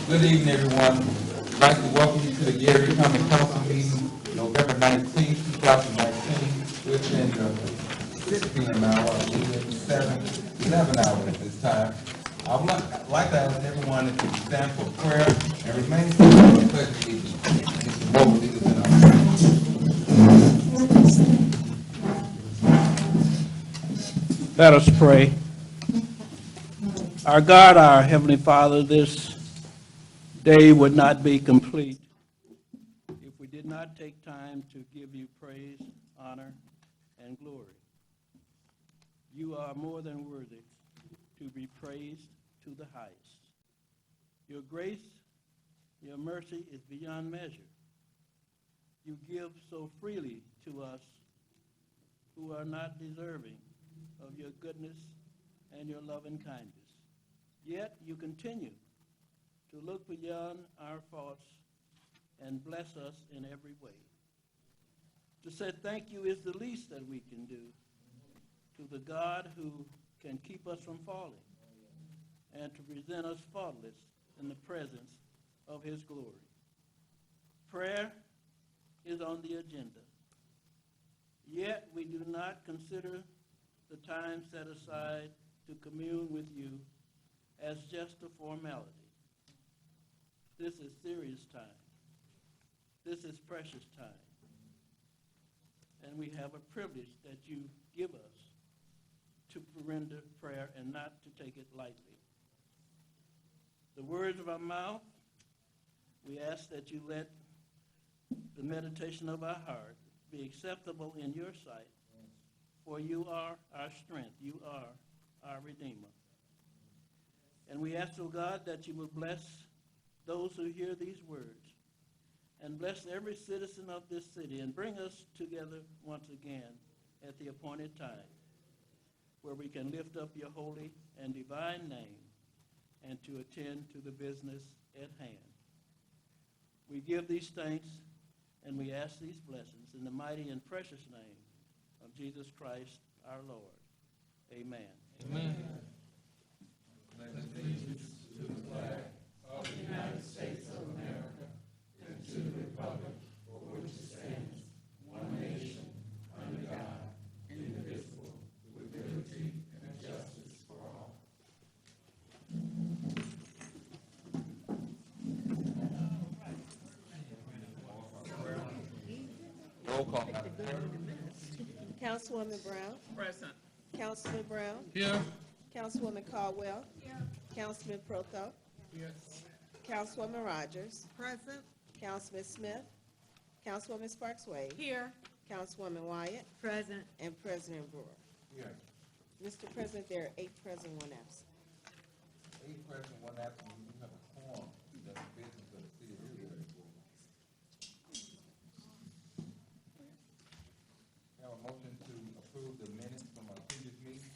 Good evening, everyone. I'd like to welcome you to the Gary County Council meeting, November 19, 2019. We're in the 6 p.m. hour, I believe it's 11 hours at this time. I would like to ask everyone if you stand for prayer and remain standing for the pledge of allegiance. Mr. Moore will lead us in our prayer. Let us pray. Our God, our Heavenly Father, this day would not be complete if we did not take time to give you praise, honor, and glory. You are more than worthy to be praised to the highest. Your grace, your mercy is beyond measure. You give so freely to us who are not deserving of your goodness and your loving kindness. Yet you continue to look beyond our faults and bless us in every way. To say thank you is the least that we can do to the God who can keep us from falling and to present us faultless in the presence of his glory. Prayer is on the agenda. Yet we do not consider the time set aside to commune with you as just a formality. This is serious time. This is precious time. And we have a privilege that you give us to render prayer and not to take it lightly. The words of our mouth, we ask that you let the meditation of our heart be acceptable in your sight, for you are our strength. You are our Redeemer. And we ask, O God, that you will bless those who hear these words and bless every citizen of this city and bring us together once again at the appointed time where we can lift up your holy and divine name and to attend to the business at hand. We give these thanks and we ask these blessings in the mighty and precious name of Jesus Christ our Lord. Amen. Amen. Roll call. Councilwoman Brown. Present. Councilman Brown. Here. Councilwoman Caldwell. Councilman Protho. Yes. Councilwoman Rogers. Present. Councilman Smith. Councilwoman Sparks Wade. Here. Councilwoman Wyatt. Present. And President Brewer. Here. Mr. President, there are 8 present, 1 absent. 8 present, 1 absent. We do have a quorum to conduct the business of the city of Gary. Have a motion to approve the minutes from our previous meeting.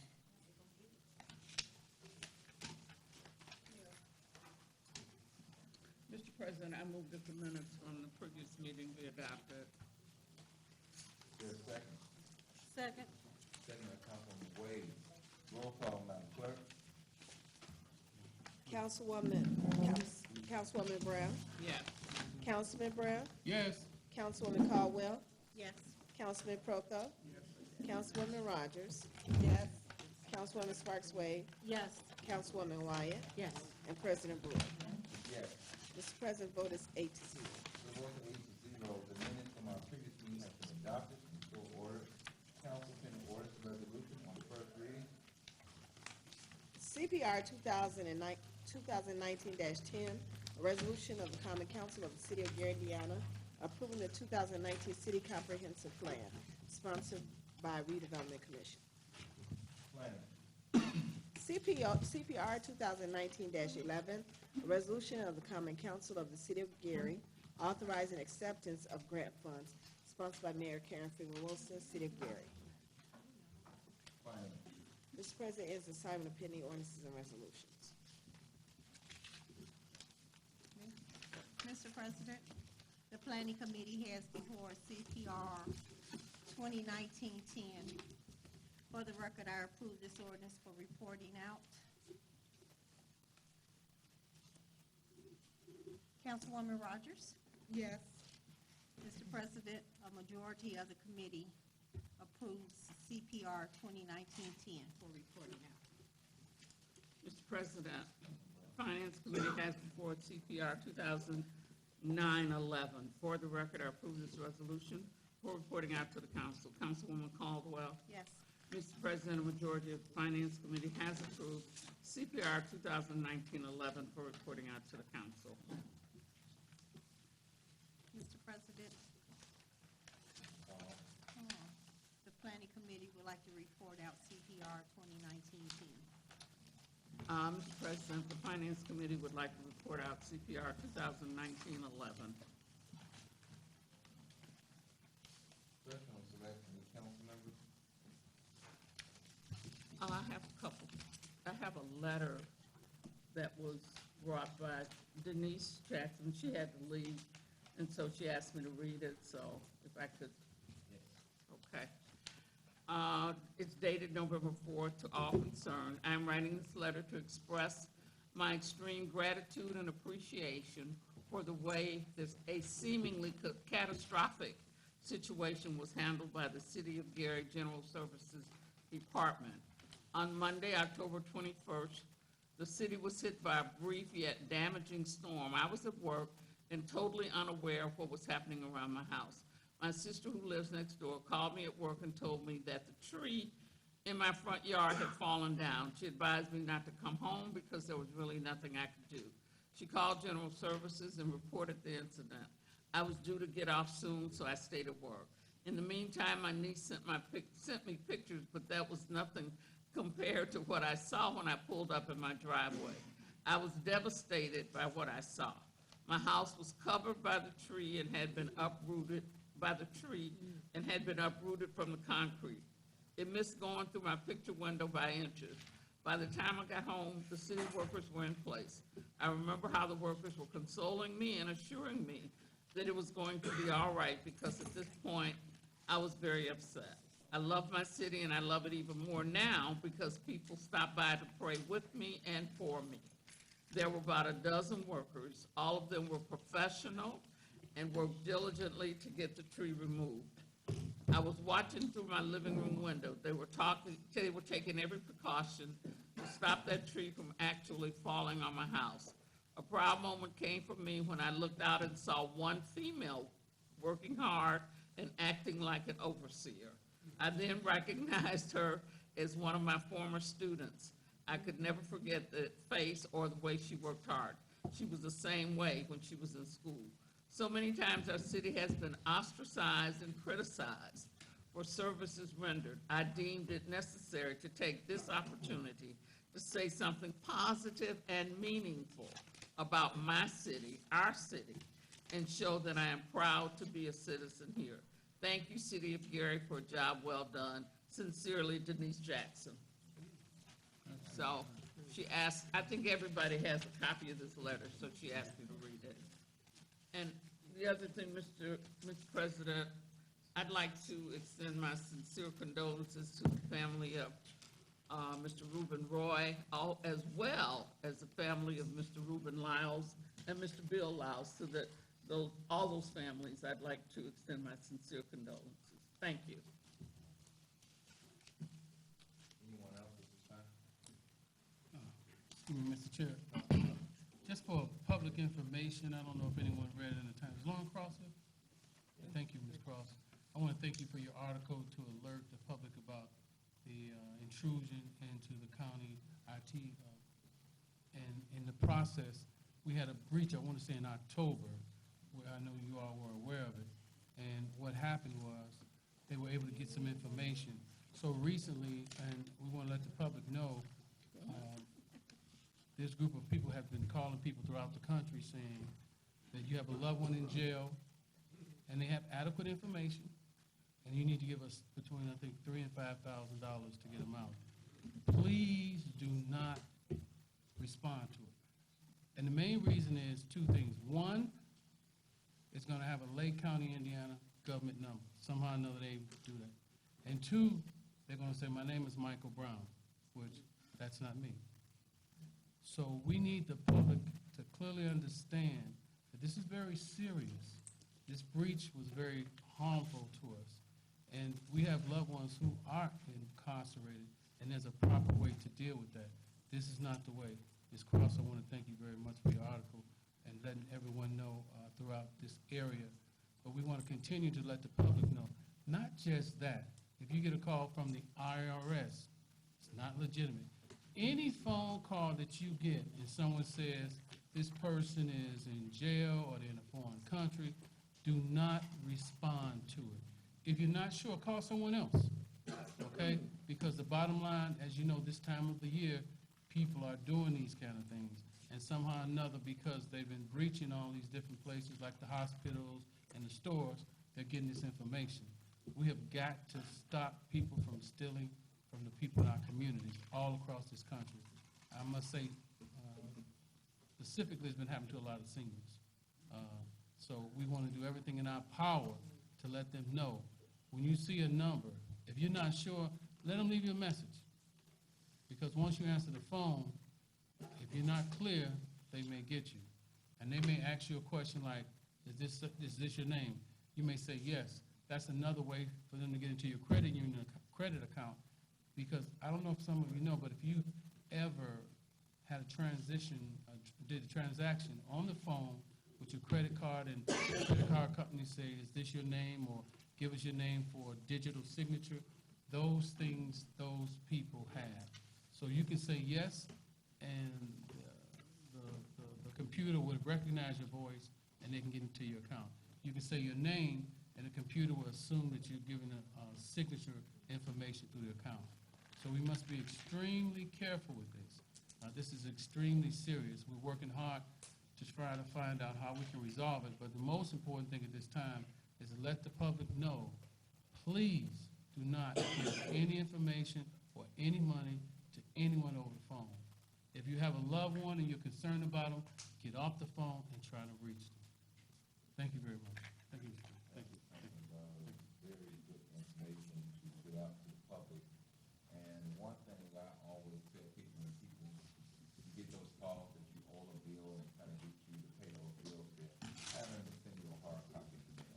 Mr. President, I move that the minutes from the previous meeting be adopted. Is there a second? Second. Second by Councilwoman Wade. Roll call, Madam Clerk. Councilwoman Brown. Yes. Councilman Brown. Yes. Councilwoman Caldwell. Yes. Councilman Protho. Councilwoman Rogers. Yes. Councilwoman Sparks Wade. Yes. Councilwoman Wyatt. Yes. And President Brewer. Yes. Mr. President, vote is 8-0. The vote is 8-0. The minutes from our previous meeting have been adopted and so ordered. Council can order the resolution on first reading. CPR 2019-10, a resolution of the Common Council of the City of Gary, Indiana, approving the 2019 City Comprehensive Plan, sponsored by Redevelopment Commission. Planning. CPR 2019-11, a resolution of the Common Council of the City of Gary, authorizing acceptance of grant funds, sponsored by Mayor Karen Freeman Wilson, City of Gary. Planning. Mr. President, is assignment of pending ordinances and resolutions. Mr. President, the Planning Committee has before CPR 2019-10. For the record, I approve this ordinance for reporting out. Councilwoman Rogers? Yes. Mr. President, a majority of the committee approves CPR 2019-10 for reporting out. Mr. President, Finance Committee has before it CPR 2009-11. For the record, I approve this resolution for reporting out to the council. Councilwoman Caldwell. Yes. Mr. President, a majority of the Finance Committee has approved CPR 2019-11 for reporting out to the council. Mr. President, the Planning Committee would like to report out CPR 2019-10. Mr. President, the Finance Committee would like to report out CPR 2019-11. Question on selection of council members. I have a couple. I have a letter that was brought by Denise Jackson. She had to leave, and so she asked me to read it, so if I could. Okay. It's dated November 4th to all concerned. I'm writing this letter to express my extreme gratitude and appreciation for the way this a seemingly catastrophic situation was handled by the City of Gary General Services Department. On Monday, October 21st, the city was hit by a brief yet damaging storm. I was at work and totally unaware of what was happening around my house. My sister, who lives next door, called me at work and told me that the tree in my front yard had fallen down. She advised me not to come home because there was really nothing I could do. She called General Services and reported the incident. I was due to get off soon, so I stayed at work. In the meantime, my niece sent me pictures, but that was nothing compared to what I saw when I pulled up in my driveway. I was devastated by what I saw. My house was covered by the tree and had been uprooted from the concrete. It missed going through my picture window by inches. By the time I got home, the city workers were in place. I remember how the workers were consoling me and assuring me that it was going to be all right, because at this point, I was very upset. I love my city, and I love it even more now because people stopped by to pray with me and for me. There were about a dozen workers. All of them were professional and worked diligently to get the tree removed. I was watching through my living room window. They were taking every precaution to stop that tree from actually falling on my house. A proud moment came for me when I looked out and saw one female working hard and acting like an overseer. I then recognized her as one of my former students. I could never forget the face or the way she worked hard. She was the same way when she was in school. So many times our city has been ostracized and criticized for services rendered. I deemed it necessary to take this opportunity to say something positive and meaningful about my city, our city, and show that I am proud to be a citizen here. Thank you, City of Gary, for a job well done. Sincerely, Denise Jackson. So she asked, I think everybody has a copy of this letter, so she asked me to read it. And the other thing, Mr. President, I'd like to extend my sincere condolences to the family of Mr. Reuben Roy, as well as the family of Mr. Reuben Lyles and Mr. Bill Lyles. So that all those families, I'd like to extend my sincere condolences. Thank you. Anyone else at this time? Excuse me, Mr. Chair. Just for public information, I don't know if anyone read it in the Times. Lauren Crosser? Thank you, Ms. Cross. I want to thank you for your article to alert the public about the intrusion into the county IT. And in the process, we had a breach, I want to say in October, where I know you all were aware of it. And what happened was they were able to get some information. So recently, and we want to let the public know, this group of people have been calling people throughout the country saying that you have a loved one in jail and they have adequate information and you need to give us between, I think, $3,000 and $5,000 to get them out. Please do not respond to it. And the main reason is two things. One, it's going to have a Lake County, Indiana government number. Somehow or another they do that. And two, they're going to say, my name is Michael Brown, which that's not me. So we need the public to clearly understand that This is very serious. This breach was very harmful to us. And we have loved ones who are incarcerated, and there's a proper way to deal with that. This is not the way. Ms. Cross, I want to thank you very much for your article and letting everyone know throughout this area. But we want to continue to let the public know. Not just that. If you get a call from the IRS, it's not legitimate. Any phone call that you get and someone says this person is in jail or they're in a foreign country, do not respond to it. If you're not sure, call someone else, okay? Because the bottom line, as you know, this time of the year, people are doing these kind of things. And somehow or another, because they've been breaching all these different places like the hospitals and the stores, they're getting this information. We have got to stop people from stealing from the people in our communities all across this country. I must say, specifically, it's been happening to a lot of seniors. So we want to do everything in our power to let them know. When you see a number, if you're not sure, let them leave you a message. Because once you answer the phone, if you're not clear, they may get you. And they may ask you a question like, is this your name? You may say yes. That's another way for them to get into your credit union credit account. Because I don't know if some of you know, but if you ever had a did a transaction on the phone with your credit card, and the credit card company say, is this your name, or give us your name for a digital signature, those things those people have. So you can say yes, and the computer would recognize your voice, and they can get into your account. You can say your name, and the computer will assume that you're giving a signature information through the account. So we must be extremely careful with this. This is extremely serious. We're working hard to try to find out how we can resolve it, but the most important thing at this time is to let the public know, please do not give any information or any money to anyone over the phone. If you have a loved one and you're concerned about them, get off the phone and try to reach them. Thank you very much. Thank you. Thank you. Very good information to put out to the public. And one thing I always tell people when you get those calls that you owe a bill and kind of get you to pay those bills, have them to send you a hard copy of the bill.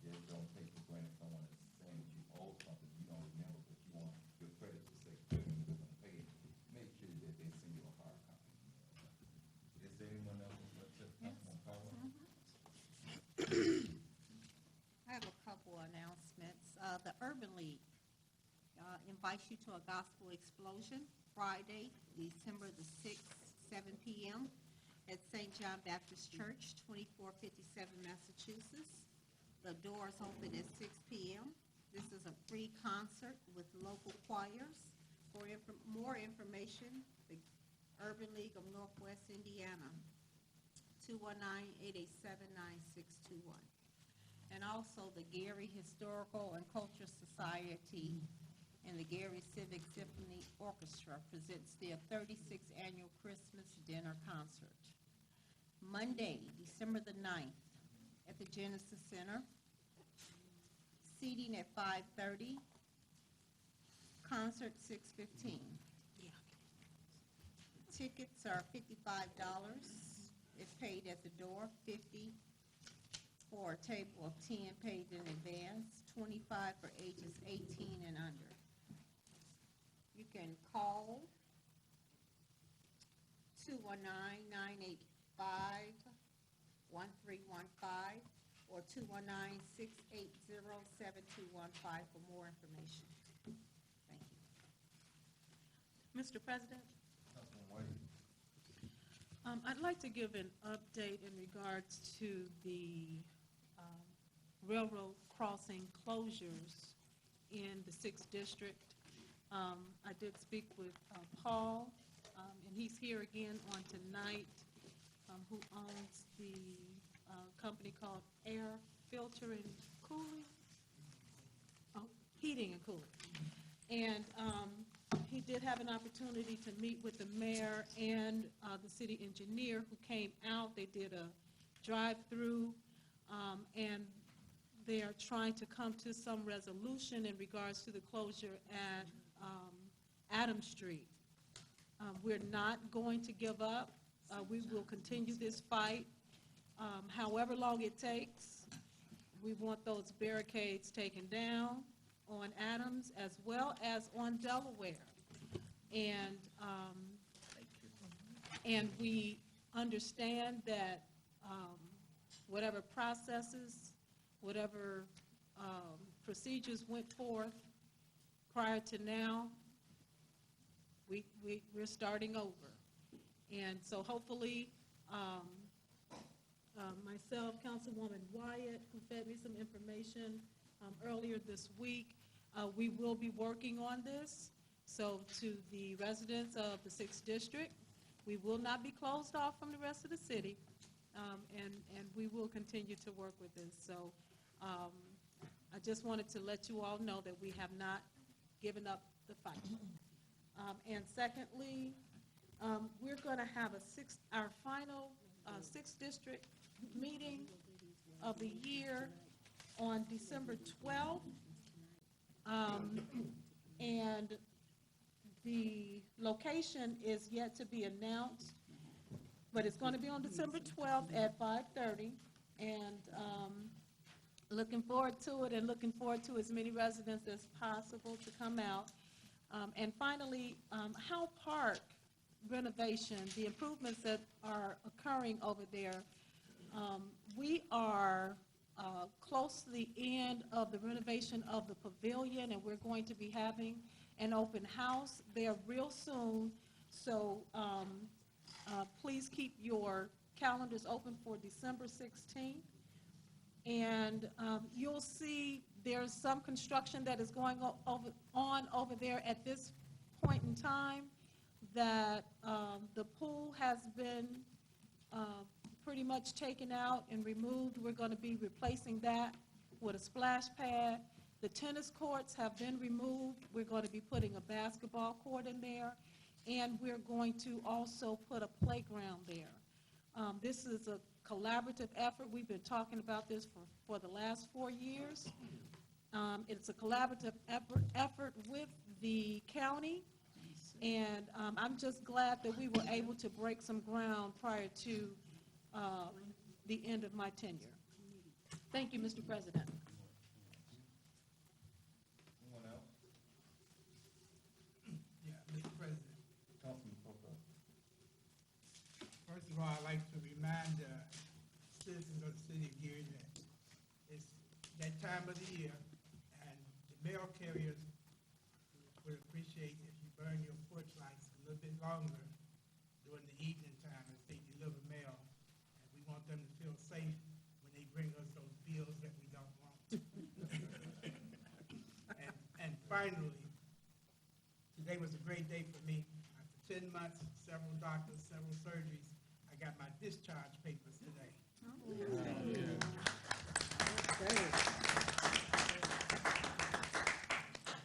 Just don't take for granted someone is saying that you owe something you don't remember, but you want your credit to say, they're going to pay it. Make sure that they send you a hard copy of the bill. Is there anyone else that's Councilman Caldwell? I have a couple announcements. The Urban League invites you to a gospel explosion Friday, December the 6th, 7 p.m. at St. John Baptist Church, 2457 Massachusetts. The doors open at 6 p.m. This is a free concert with local choirs. For more information, the Urban League of Northwest Indiana, 219-887-9621. And also the Gary Historical and Cultural Society and the Gary Civic Symphony Orchestra presents their 36th annual Christmas dinner concert. Monday, December the 9th, at the Genesis Center. Seating at 5:30. Concert 6:15. Tickets are $55 if paid at the door, $50 for a table of 10 paid in advance, $25 for ages 18 and under. You can call 219-985-1315 or 219-680-7215 for more information. Thank you. Mr. President, Councilman White? I'd like to give an update in regards to the railroad crossing closures in the 6th District. I did speak with Paul, and he's here again on tonight, who owns the company called Air Filter and Cooling, Heating and Cooling. And he did have an opportunity to meet with the mayor and the city engineer who came out. They did a drive-through, and they are trying to come to some resolution in regards to the closure at Adams Street. We're not going to give up. We will continue this fight, however long it takes. We want those barricades taken down on Adams as well as on Delaware. And we understand that whatever processes, whatever procedures went forth prior to now, we're starting over. And so hopefully, myself, Councilwoman Wyatt, who fed me some information earlier this week, we will be working on this. So to the residents of the 6th District, we will not be closed off from the rest of the city, and we will continue to work with this. So I just wanted to let you all know that we have not given up the fight. And secondly, we're going to have our final 6th District meeting of the year on December 12th. And the location is yet to be announced, but it's going to be on December 12th at 5:30. And looking forward to it, and looking forward to as many residents as possible to come out. And finally, Howe Park renovation, the improvements that are occurring over there, we are close to the end of the renovation of the pavilion, and we're going to be having an open house there real soon. So please keep your calendars open for December 16th. And you'll see there's some construction that is going on over there at this point in time, that the pool has been pretty much taken out and removed. We're going to be replacing that with a splash pad. The tennis courts have been removed. We're going to be putting a basketball court in there, and we're going to also put a playground there. This is a collaborative effort. We've been talking about this for the last 4 years. It's a collaborative effort with the county, and I'm just glad that we were able to break some ground prior to the end of my tenure. Thank you, Mr. President. Anyone else? Yeah, Mr. President, Councilman Poco. first of all, I'd like to remind the citizens of the city of Gary that it's that time of the year, and the mail carriers would appreciate if you burn your porch lights a little bit longer during the evening time as they deliver mail. And we want them to feel safe when they bring us those bills that we don't want. And finally, today was a great day for me. After 10 months, several doctors, several surgeries, I got my discharge papers today.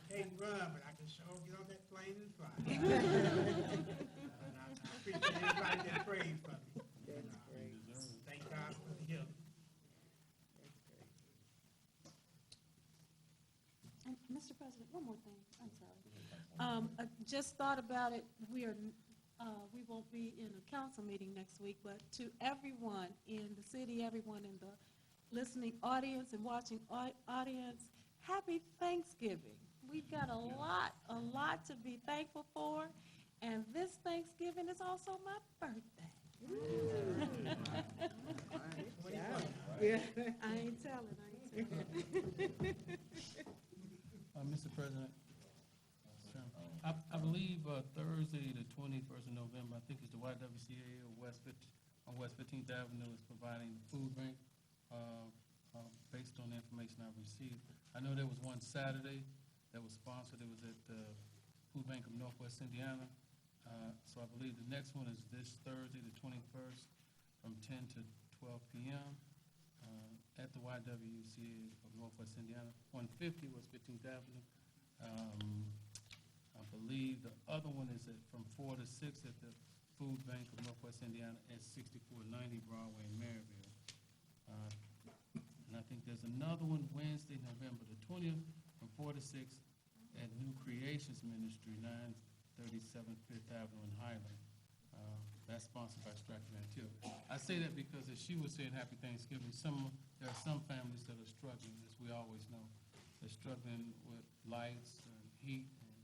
Can't run, but I can sure get on that plane and fly. And I appreciate everybody that prayed for me. That's great. Thank God for the healing. And Mr. President, one more thing, I'm sorry. I just thought about it, we won't be in a council meeting next week, but to everyone in the city, everyone in the listening audience and watching audience, happy Thanksgiving. We've got a lot to be thankful for, and this Thanksgiving is also my birthday. Yeah. I ain't telling. Mr. President, I believe Thursday, the 21st of November, I think it's the YWCA on West 15th Avenue is providing the food bank based on the information I've received. I know there was one Saturday that was sponsored. It was at the Food Bank of Northwest Indiana. So I believe the next one is this Thursday, the 21st, from 10 to 12 p.m. At the YWCA of Northwest Indiana. 150 West 15th Avenue. I believe the other one is from 4 to 6 at the Food Bank of Northwest Indiana at 6490 Broadway in Maryville. And I think there's another one Wednesday, November the 20th, from 4 to 6 at New Creations Ministry, 937 Fifth Avenue in Highland. That's sponsored by Stratford Antioch. I say that because as she was saying Happy Thanksgiving, there are some families that are struggling, as we always know. They're struggling with lights and heat. And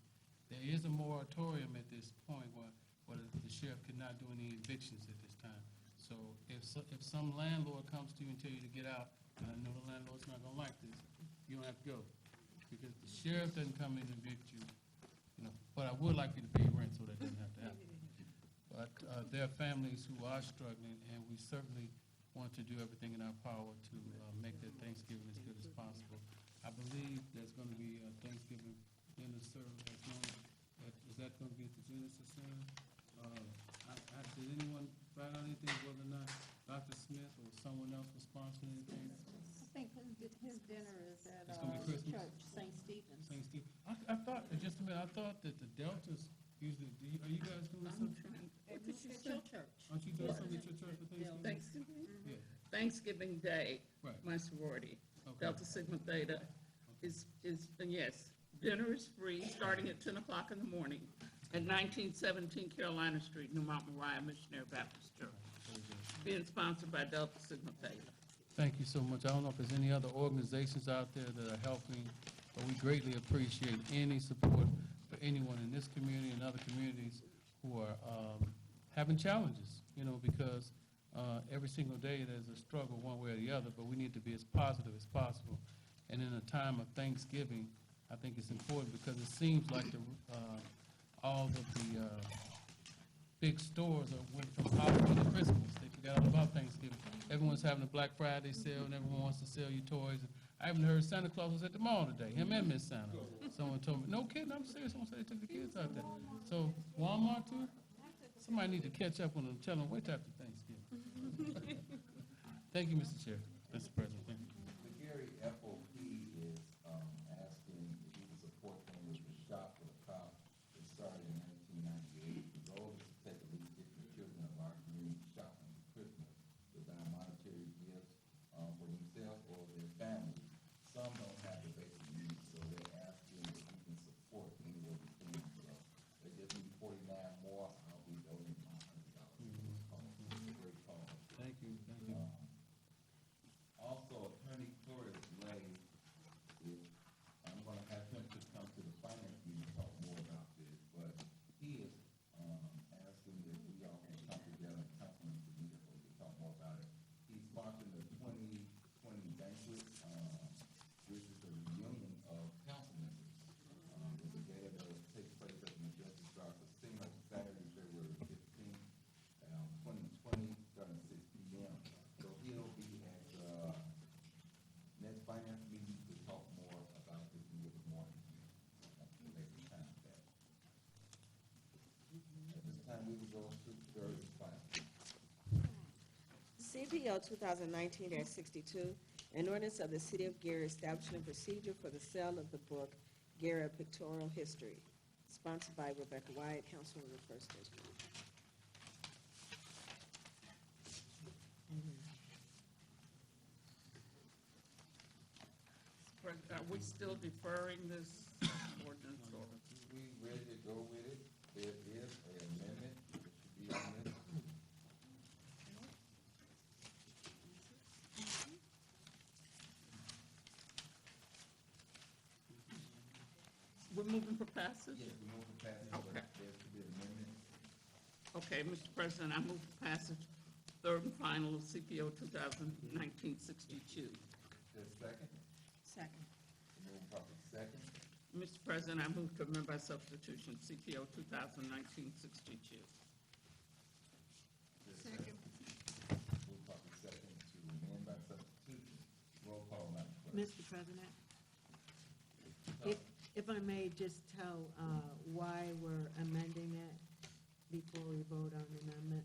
there is a moratorium at this point where the sheriff cannot do any evictions at this time. So if some landlord comes to you and tell you to get out, and I know the landlord's not gonna like this, you don't have to go. Because the sheriff doesn't come in and evict you, but I would like you to pay rent so that doesn't have to happen. But there are families who are struggling, and we certainly want to do everything in our power to make that Thanksgiving as good as possible. I believe there's going to be a Thanksgiving dinner served at noon. Is that going to be at the Genesis Center? Did anyone find out anything whether or not Dr. Smith or someone else was sponsoring anything? I think his dinner is at It's gonna be Christmas? church, St. Stephen's. St. Steve, I thought, just a minute, I thought that the Deltas usually, are you guys doing something? At your church. Aren't you doing something at your church for Thanksgiving? Thanksgiving, Yeah, Thanksgiving Day, Right. my sorority, Okay. Delta Sigma Theta, and yes, dinner is free, starting at 10 o'clock in the morning at 1917 Carolina Street, New Mount Moriah Missionary Baptist Church, being sponsored by Delta Sigma Theta. Thank you so much. I don't know if there's any other organizations out there that are helping, but we greatly appreciate any support for anyone in this community and other communities who are having challenges, because every single day there's a struggle one way or the other, but we need to be as positive as possible. And in a time of Thanksgiving, I think it's important because it seems like all of the big stores went from Halloween to Christmas. They forgot all about Thanksgiving. Everyone's having a Black Friday sale, and everyone wants to sell you toys. I even heard Santa Claus was at the mall today, him and Miss Santa. Someone told me, no kidding, I'm serious. Someone said they took the kids out there. So Walmart too? Somebody need to catch up on them, tell them, wait till after Thanksgiving. Thank you, Mr. Chair, Mr. President. Thank you. The Gary FOP is asking if you can support them with the Shop for the Cop that started in 1998. The goal is to take at least 50 children of our community shopping for Christmas without monetary gifts for themselves or their families. Some don't have the basic needs, so they're asking if you can support any of the things. So they just need 49 more. I'll be donating my $100. It's a great cause. Thank you, thank you. Also, Attorney Torres Lay is, I'm gonna have him to come to the finance meeting to talk more about this, but he is, asking that we all can come together and Councilman Benita, so we can talk more about it. He's sponsoring the 2020 banquet, which is a reunion of council members. The day that takes place at the Majestic Star Casino Saturday, February 15th, 2020, starting at 6 p.m. So he'll be at, next finance meeting to talk more about this and give us more information. At this time, we will go to third and final. CPO 2019-62, an ordinance of the City of Gary establishing a procedure for the sale of the book Gary: A Pictorial History, sponsored by Rebecca Wyatt, Councilwoman of the First District. Are we still deferring this ordinance or? We ready to go with it? There is an amendment that should be on this. We're moving for passage? Yes, we move to pass it, but Okay. there should be an amendment. Okay, Mr. President, I move for passage, third and final of CPO 2019-62. There's a second? Second. Move properly second. Mr. President, I move to amend by substitution CPO 2019-62. Second. Move properly second to amend by substitution. Roll call, Madam Clerk. Mr. President, if I may just tell why we're amending it before we vote on the amendment.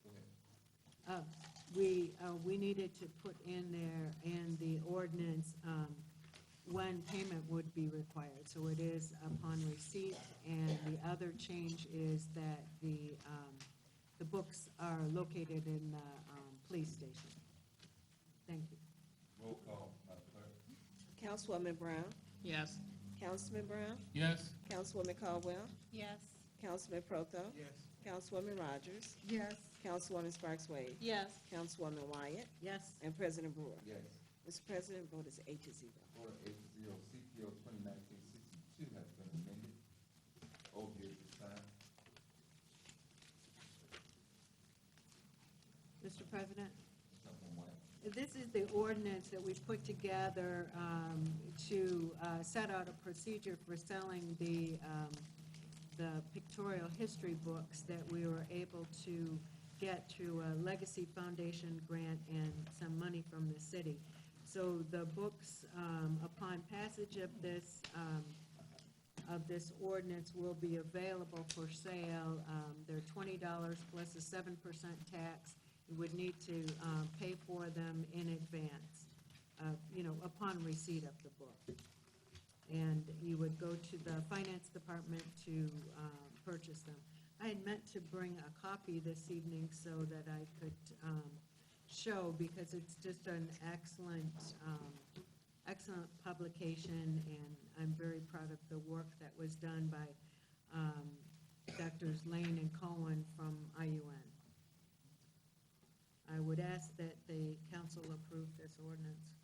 Go ahead. We needed to put in there in the ordinance when payment would be required. So it is upon receipt, and the other change is that the books are located in the police station. Thank you. Roll call, Madam Clerk. Councilwoman Brown, Yes. Councilman Brown, Yes? Councilwoman Caldwell, Yes. Councilman Proto, Yes. Councilwoman Rogers, Yes. Councilwoman Sparks Wade, Yes. Councilwoman Wyatt, Yes. and President Brewer. Yes. Mr. President, vote is 8-0. Order 8-0, CPO 2019-62 has been amended. Old years is signed. Mr. President? Councilman White. This is the ordinance that we put together to set out a procedure for selling the pictorial history books that we were able to get through a Legacy Foundation grant and some money from the city. So the books, upon passage of this ordinance, will be available for sale. They're $20 plus a 7% tax. You would need to pay for them in advance, upon receipt of the book. And you would go to the finance department to purchase them. I had meant to bring a copy this evening so that I could show, because it's just an excellent publication, and I'm very proud of the work that was done by Drs. Lane and Cohen from IUN. I would ask that the council approve this ordinance.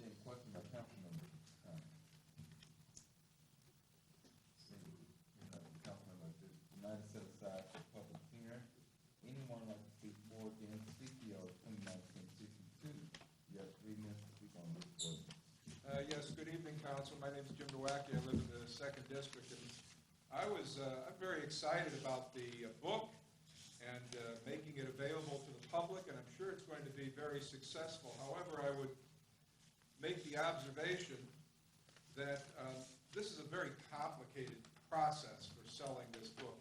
Any questions by council members? Council members, the night is set aside for public hearing. Anyone like to speak for or against CPO 2019-62? You have 3 minutes to speak on this ordinance. Yes, good evening, council. My name is Jim Nowacki. I live in the 2nd District, and I'm very excited about the book and making it available to the public, and I'm sure it's going to be very successful. However, I would make the observation that this is a very complicated process for selling this book.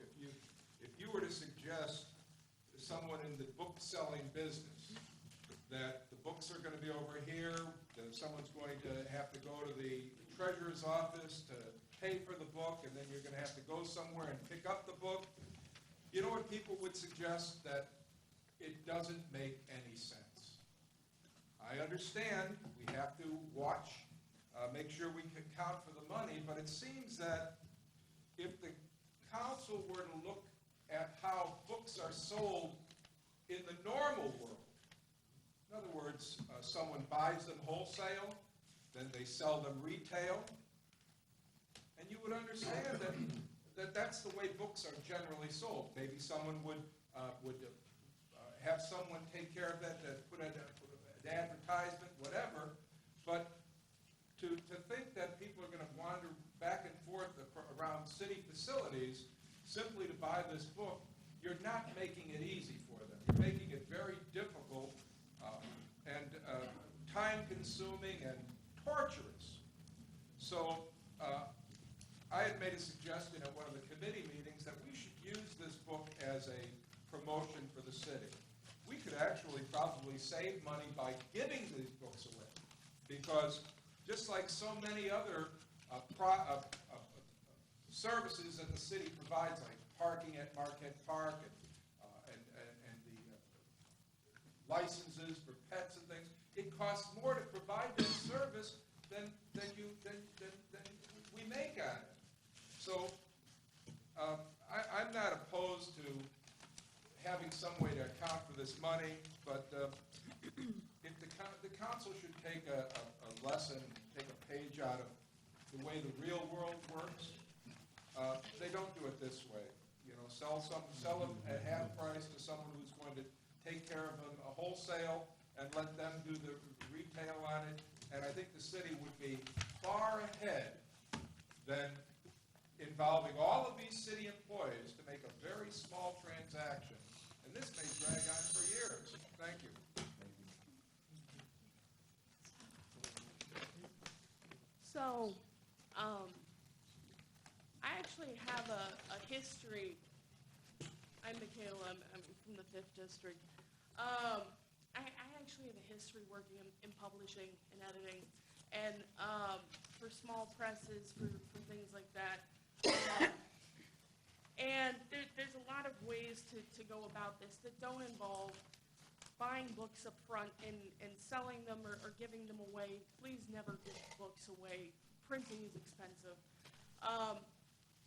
If you were to suggest to someone in the book-selling business that the books are going to be over here, that someone's going to have to go to the treasurer's office to pay for the book, and then you're going to have to go somewhere and pick up the book, you know what people would suggest? That it doesn't make any sense. I understand we have to watch, make sure we can count for the money, but it seems that if the council were to look at how books are sold in the normal world, in other words, someone buys them wholesale, then they sell them retail, and you would understand that that's the way books are generally sold. Maybe someone would have someone take care of that, put an advertisement, whatever, but to think that people are going to wander back and forth around city facilities simply to buy this book, you're not making it easy for them. You're making it very difficult and time-consuming and torturous. So I had made a suggestion at one of the committee meetings that we should use this book as a promotion for the city. We could actually probably save money by giving these books away, because just like so many other services that the city provides, like parking at Marquette Park and the licenses for pets and things, it costs more to provide that service than we make on it. So I'm not opposed to having some way to account for this money, but if the council should take a lesson, take a page out of the way the real world works. They don't do it this way. Sell them at half price to someone who's going to take care of them a wholesale and let them do the retail on it. And I think the city would be far ahead than involving all of these city employees to make a very small transaction. And this may drag on for years. Thank you. So, I actually have a history. I'm Michaela, I'm from the 5th District. I actually have a history working in publishing and editing, and for small presses, for things like that. And there's a lot of ways to go about this that don't involve buying books up front and selling them or giving them away. Please never give books away. Printing is expensive.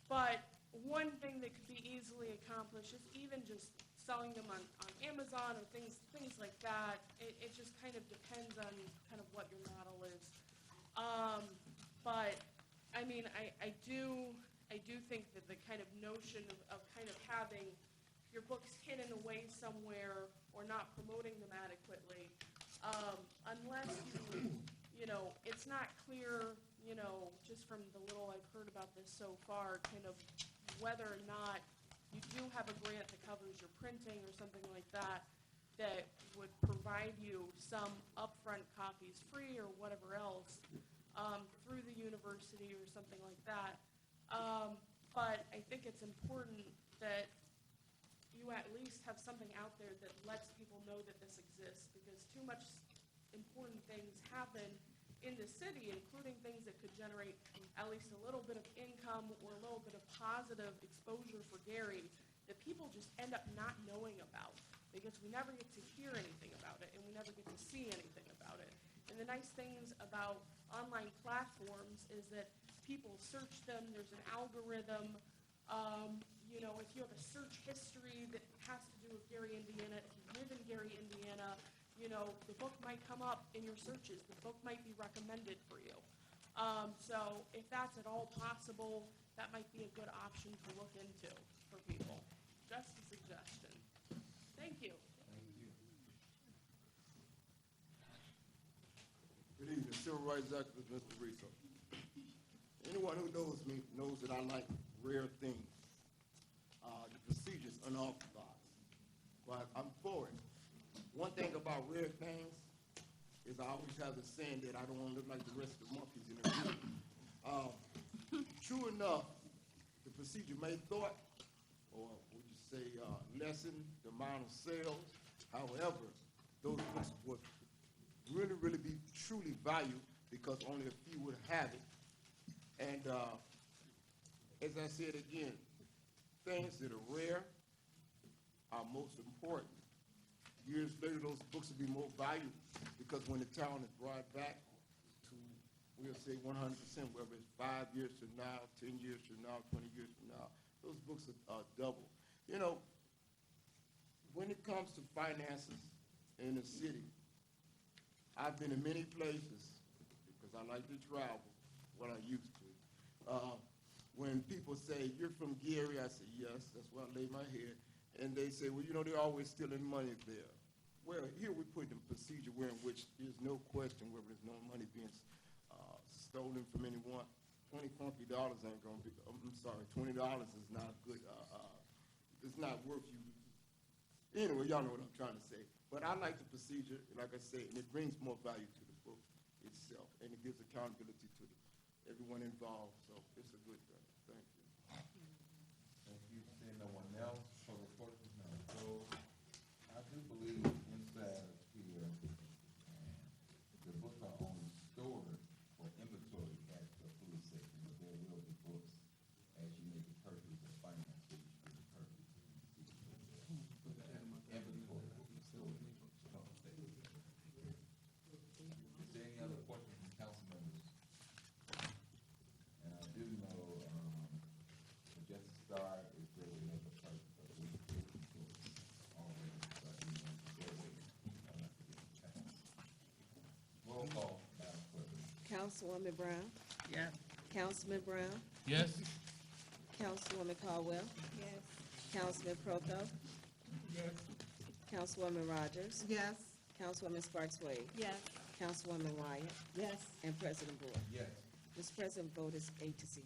But one thing that could be easily accomplished is even just selling them on Amazon or things like that. It just kind of depends on kind of what your model is. But, I mean, I do think that the kind of notion of kind of having your books hidden away somewhere or not promoting them adequately, unless it's not clear, just from the little I've heard about this so far, kind of whether or not you do have a grant that covers your printing or something like that, that would provide you some upfront copies free or whatever else through the university or something like that. But I think it's important that you at least have something out there that lets people know that this exists, because too much important things happen in the city, including things that could generate at least a little bit of income or a little bit of positive exposure for Gary, that people just end up not knowing about, because we never get to hear anything about it and we never get to see anything about it. And the nice things about online platforms is that people search them, there's an algorithm. If you have a search history that has to do with Gary, Indiana, if you live in Gary, Indiana, the book might come up in your searches. The book might be recommended for you. So if that's at all possible, that might be a good option to look into for people. Just a suggestion. Thank you. Good evening, Civil Rights Activist Mr. Rizzo. Anyone who knows me knows that I like rare things. The procedure's unorthodox, but I'm for it. One thing about rare things is I always have the saying that I don't want to look like the rest of the monkeys in the room. True enough, the procedure may thought, or would you say lessen the amount of sales. However, those books would really be truly valued because only a few would have it. And as I said again, things that are rare are most important. Years later, those books will be more valuable because when the town is brought back to, we'll say 100%, whether it's 5 years from now, 10 years from now, 20 years from now, those books are double. When it comes to finances in the city, I've been in many places because I like to travel, what I used to. When people say, you're from Gary, I say, yes, that's where I lay my head. And they say, well, they're always stealing money there. Well, here we put in procedure where in which there's no question whether there's no money being stolen from anyone. $20 funky ain't going to be, I'm sorry, $20 is not good. It's not worth you. Anyway, y'all know what I'm trying to say. But I like the procedure, like I say, and it brings more value to the book itself, and it gives accountability to everyone involved. So it's a good thing. Thank you. Thank you. Seeing no one else, public portion is now closed. I do believe inside of here, the books are only stored for inventory at the food section, but there will be books as you make a purchase or finance that you should purchase. Inventory is stored in the food section. Is there any other questions from council members? And I do know, Justice Starr is there to make a purchase of these books already, so you know, they're waiting. I'll have to get the chance. Roll call, Madam Clerk. Councilwoman Brown? Yes. Councilman Brown? Yes? Councilwoman Caldwell? Yes. Councilman Proko? Yes. Councilwoman Rogers? Yes. Councilwoman Sparks Wade? Yes. Councilwoman Wyatt? Yes. And President Board. Yes. Mr. President, vote is 8-0.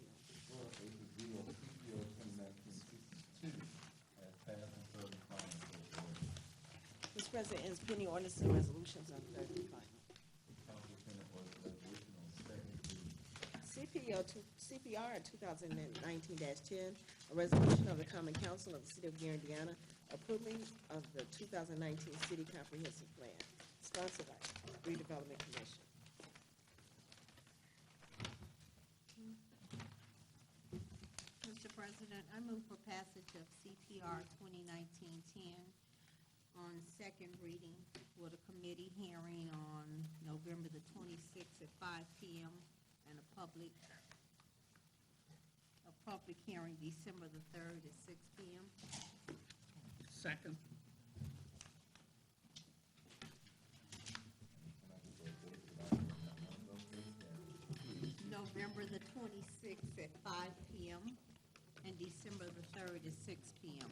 Well, it is the CPO 2019-62 has passed and served in final for order. Mr. President, is pending ordinances and resolutions on third and final. Council pending for resolution on second reading. CPR 2019-10, a resolution of the Common Council of the City of Gary, Indiana, approving of the 2019 City Comprehensive Plan, sponsored by Redevelopment Commission. Mr. President, I move for passage of CPR 2019-10 on second reading with a committee hearing on November the 26th at 5 p.m. and a public public hearing December the 3rd at 6 p.m. Second. November the 26th at 5 p.m. and December the 3rd at 6 p.m.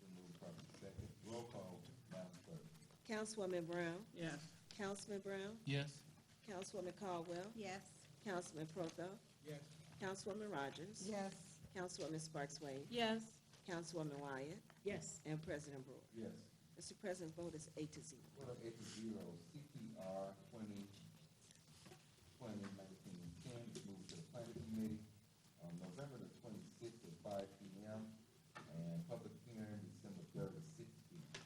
Been moved properly second. Roll call, Madam Clerk. Councilwoman Brown, Yes. Councilman Brown, Yes. Councilwoman Caldwell, Yes. Councilman Proko, Yes. Councilwoman Rogers, Yes. Councilwoman Sparks Wade, Yes. Councilwoman Wyatt, Yes. and President Brewer. Yes. Mr. President, vote is 8-0. Order 8-0, CPR 2019-10 is moved to the planning committee on November the 26th at 5 p.m. and public hearing December 3rd at 6 p.m.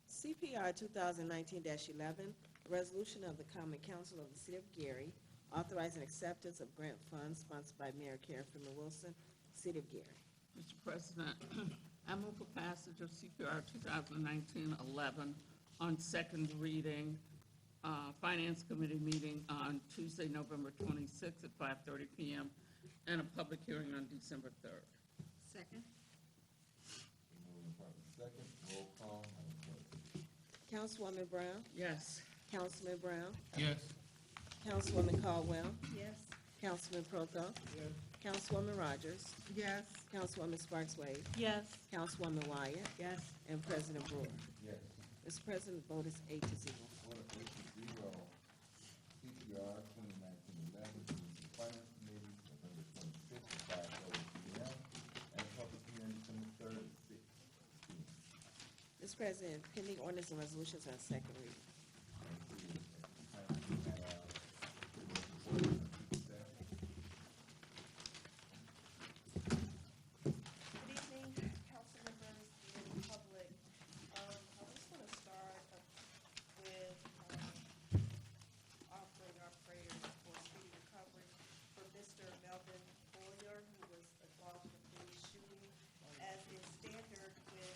CPR 2019-11, a resolution of the Common Council of the City of Gary authorizing acceptance of grant funds sponsored by Mayor Karen Freeman Wilson, City of Gary. Mr. President, I move for passage of CPR 2019-11 on second reading, Finance Committee meeting on Tuesday, November 26th at 5:30 p.m., and a public hearing on December 3rd. Second. Been moved properly second. Roll call, Madam Clerk. Councilwoman Brown, Yes. Councilman Brown, Yes. Councilwoman Caldwell, Yes. Councilman Proko, Yes. Councilwoman Rogers, Yes. Councilwoman Sparks Wade, Yes. Councilwoman Wyatt, Yes. and President Brewer. Yes. Mr. President, vote is 8-0. Order 8-0, CPR 2019-11 is moved to the finance committee November 26th at 5:30 p.m. and public hearing December 3rd at 6 p.m. Mr. President, pending ordinance and resolutions on second reading. Good evening, council members and public. I just want to start with offering our prayers for speedy recovery for Mr. Melvin Boyer, who was involved in the police shooting. As is standard with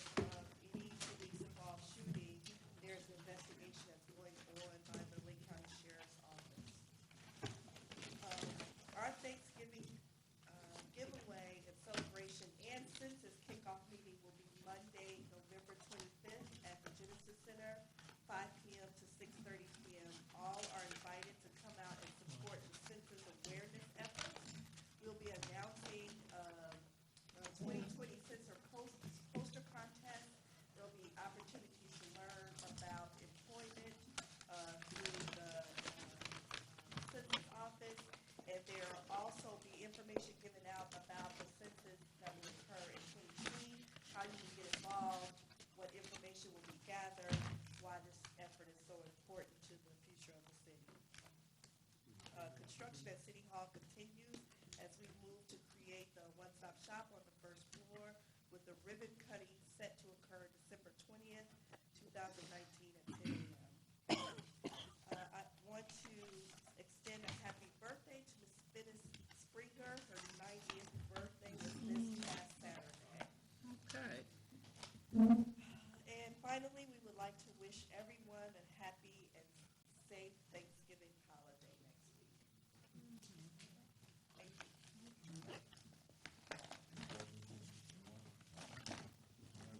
any police-involved shooting, there's an investigation that's going on by the Lake County Sheriff's Office. Our Thanksgiving giveaway and celebration and census kickoff meeting will be Monday, November 25th at the Genesis Center, 5 p.m. to 6:30 p.m. All are invited to come out and support the census awareness efforts. We'll be announcing 2020 census poster contest. There'll be opportunities to learn about employment through the census office, and there will also be information given out about the census that will occur in 2020, how you can get involved, what information will be gathered, why this effort is so important to the future of the city. Construction at City Hall continues as we move to create the one-stop shop on the first floor with the ribbon cutting set to occur December 20th, 2019 at 10 a.m. I want to extend a happy birthday to Ms. Phyllis Springer. Her 90th birthday was this past Saturday. Okay. And finally, we would like to wish everyone a happy and safe Thanksgiving holiday next week. Thank you.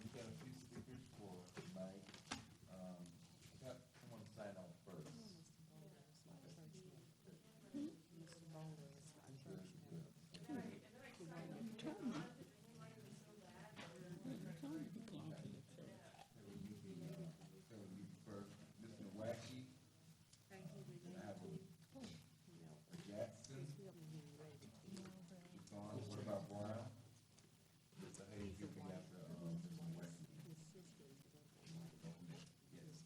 We got a few speakers for tonight. Got someone sign off first. Mr. Wacky. Thank you. I have a Jackson. He's gone. What about Brown? Mr. Hayes, you can have the, Mr. Wacky. Yes.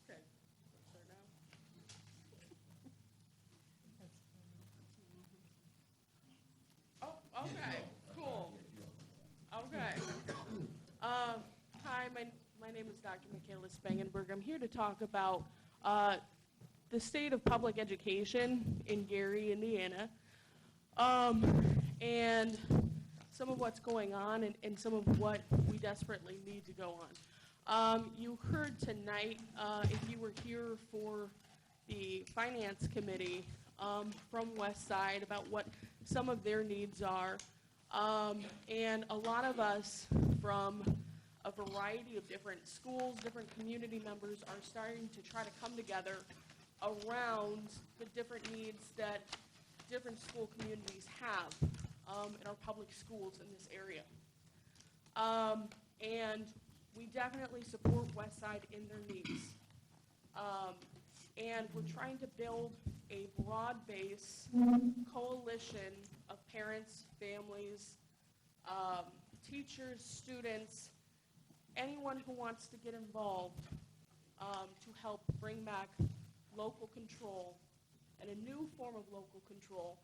Okay. Start now. Oh, okay, cool. Okay. Hi, my name is Dr. Michaela Spangenberg. I'm here to talk about the state of public education in Gary, Indiana, and some of what's going on and some of what we desperately need to go on. You heard tonight, if you were here for the Finance Committee from West Side, about what some of their needs are. And a lot of us from a variety of different schools, different community members are starting to try to come together around the different needs that different school communities have in our public schools in this area. And we definitely support West Side in their needs. And we're trying to build a broad-based coalition of parents, families, teachers, students, anyone who wants to get involved to help bring back local control and a new form of local control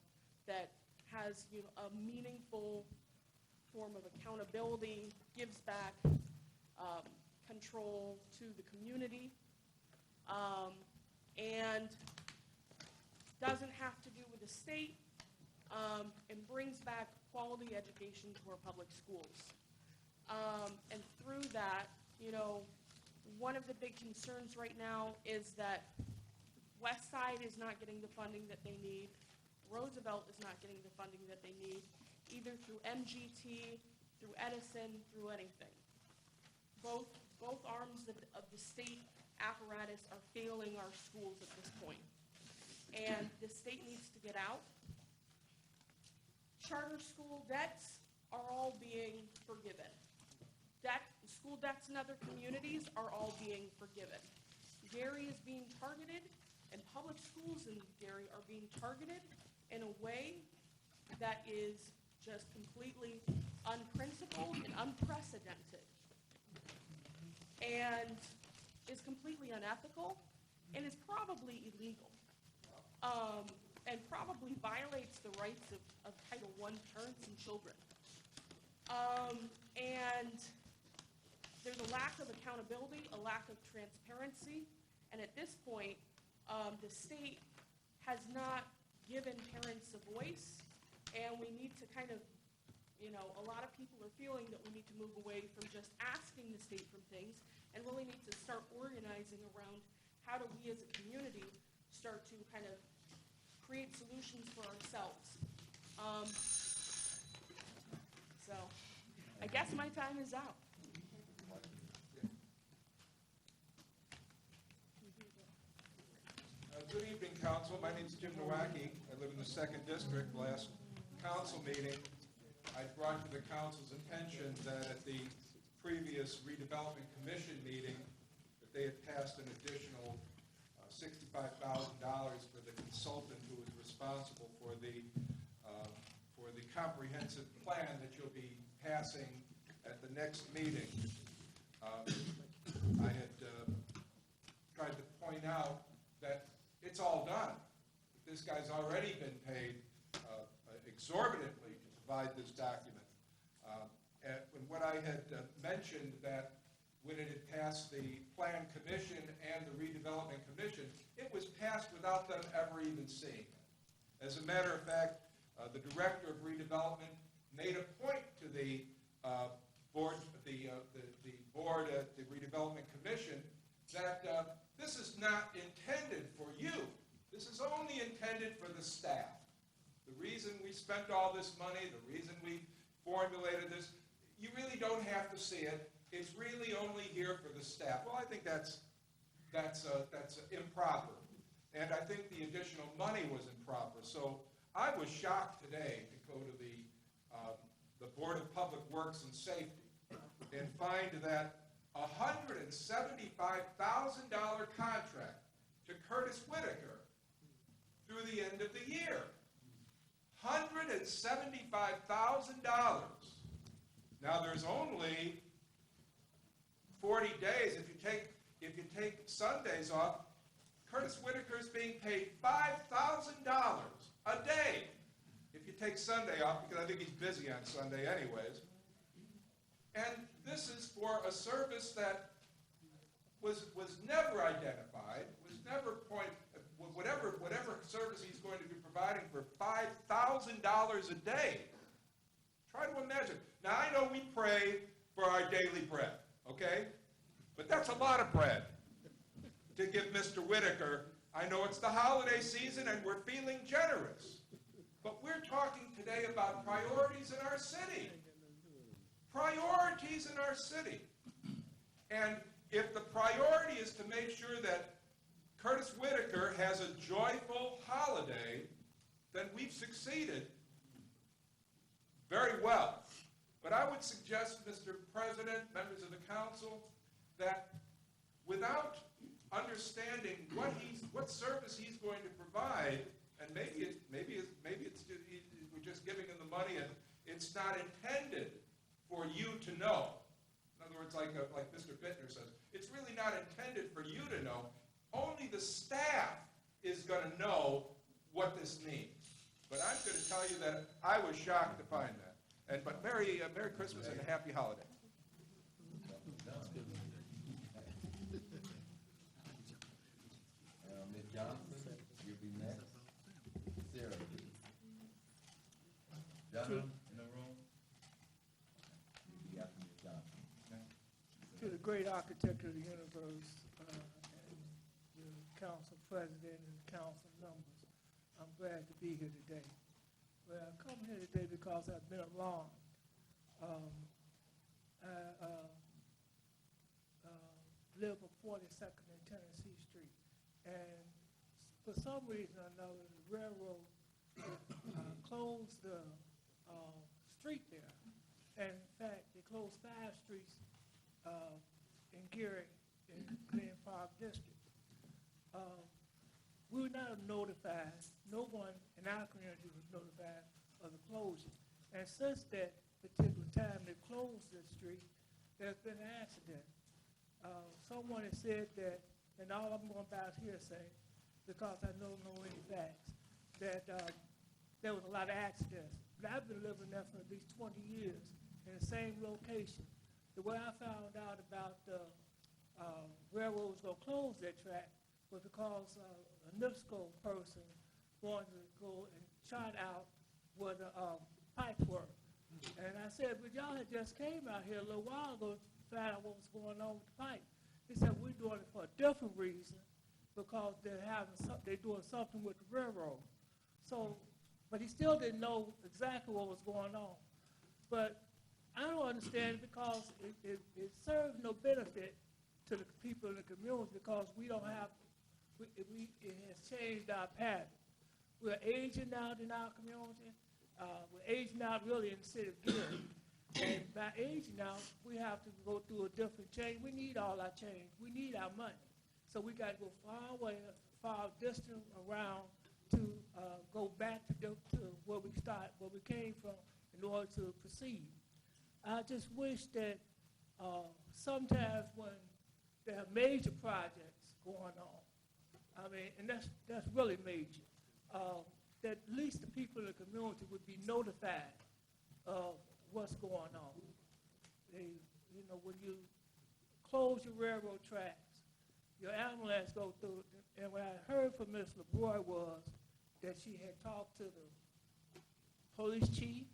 that has a meaningful form of accountability, gives back control to the community, and doesn't have to do with the state, and brings back quality education to our public schools. And through that, one of the big concerns right now is that West Side is not getting the funding that they need. Roosevelt is not getting the funding that they need, either through MGT, through Edison, through anything. Both arms of the state apparatus are failing our schools at this point. And the state needs to get out. Charter school debts are all being forgiven. School debts in other communities are all being forgiven. Gary is being targeted, and public schools in Gary are being targeted in a way that is just completely unprincipled and unprecedented, and is completely unethical, and is probably illegal, and probably violates the rights of Title I parents and children. And there's a lack of accountability, a lack of transparency, and at this point, the state has not given parents a voice, and we need to kind of, a lot of people are feeling that we need to move away from just asking the state for things, and really need to start organizing around how do we as a community start to kind of create solutions for ourselves. So I guess my time is out. Good evening, Council. My name is Jim Nowacki. I live in the 2nd District. Last council meeting, I brought to the council's attention that at the previous redevelopment commission meeting, that they had passed an additional $65,000 for the consultant who was responsible for the comprehensive plan that you'll be passing at the next meeting. I had tried to point out that it's all done. This guy's already been paid exorbitantly to provide this document. And what I had mentioned that when it had passed the Plan Commission and the Redevelopment Commission, it was passed without them ever even seeing it. As a matter of fact, the Director of Redevelopment made a point to the board at the Redevelopment Commission that this is not intended for you. This is only intended for the staff. The reason we spent all this money, the reason we formulated this, you really don't have to see it. It's really only here for the staff. Well, I think that's improper. And I think the additional money was improper. So I was shocked today to go to the Board of Public Works and Safety and find that a $175,000 contract to Curtis Whitaker through the end of the year. $175,000. Now there's only 40 days. If you take Sundays off, Curtis Whitaker is being paid $5,000 a day. If you take Sunday off, because I think he's busy on Sunday anyways. And this is for a service that was never identified, was never whatever service he's going to be providing for $5,000 a day. Try to imagine. Now I know we pray for our daily bread, okay? But that's a lot of bread to give Mr. Whitaker. I know it's the holiday season and we're feeling generous, but we're talking today about priorities in our city. Priorities in our city. And if the priority is to make sure that Curtis Whitaker has a joyful holiday, then we've succeeded very well. But I would suggest, Mr. President, members of the council, that without understanding what service he's going to provide, and maybe it's just, we're just giving him the money and it's not intended for you to know. In other words, like Mr. Bittner says, it's really not intended for you to know. Only the staff is going to know what this means. But I'm going to tell you that I was shocked to find that. But Merry Christmas and a happy holiday. Ms. Johnson, you'll be next. Sarah, please. Gentlemen in the room. You'll be after Ms. Johnson. To the great architect of the universe, and the council president and the council members, I'm glad to be here today. Well, I come here today because I've been alarmed. I live on 42nd and Tennessee Street, and for some reason or another, the railroad closed the street there. And in fact, they closed 5 streets in Gary, in Glen Park District. We were not notified, no one in our community was notified of the closure. And since that particular time they closed the street, there's been an accident. Someone has said that, and all I'm going about hearsay, because I don't know any facts, that there was a lot of accidents. But I've been living there for at least 20 years in the same location. The way I found out about the railroad was going to close that track was because a NIPSCO person wanted to go and chart out where the pipes were. And I said, but y'all had just came out here a little while ago to find out what was going on with the pipe. He said, we're doing it for a different reason because they're doing something with the railroad. So, but he still didn't know exactly what was going on. But I don't understand it because it serves no benefit to the people in the community because we don't have, it has changed our pattern. We're aging out in our community. We're aging out really in the city of Gary. And by aging out, we have to go through a different change. We need all our change. We need our money. So we got to go far away, far distant around to go back to where we came from in order to proceed. I just wish that sometimes when there are major projects going on, I mean, and that's really major, that at least the people in the community would be notified of what's going on. When you close your railroad tracks, your ambulance go through, and what I heard from Ms. LeBroy was that she had talked to the police chief,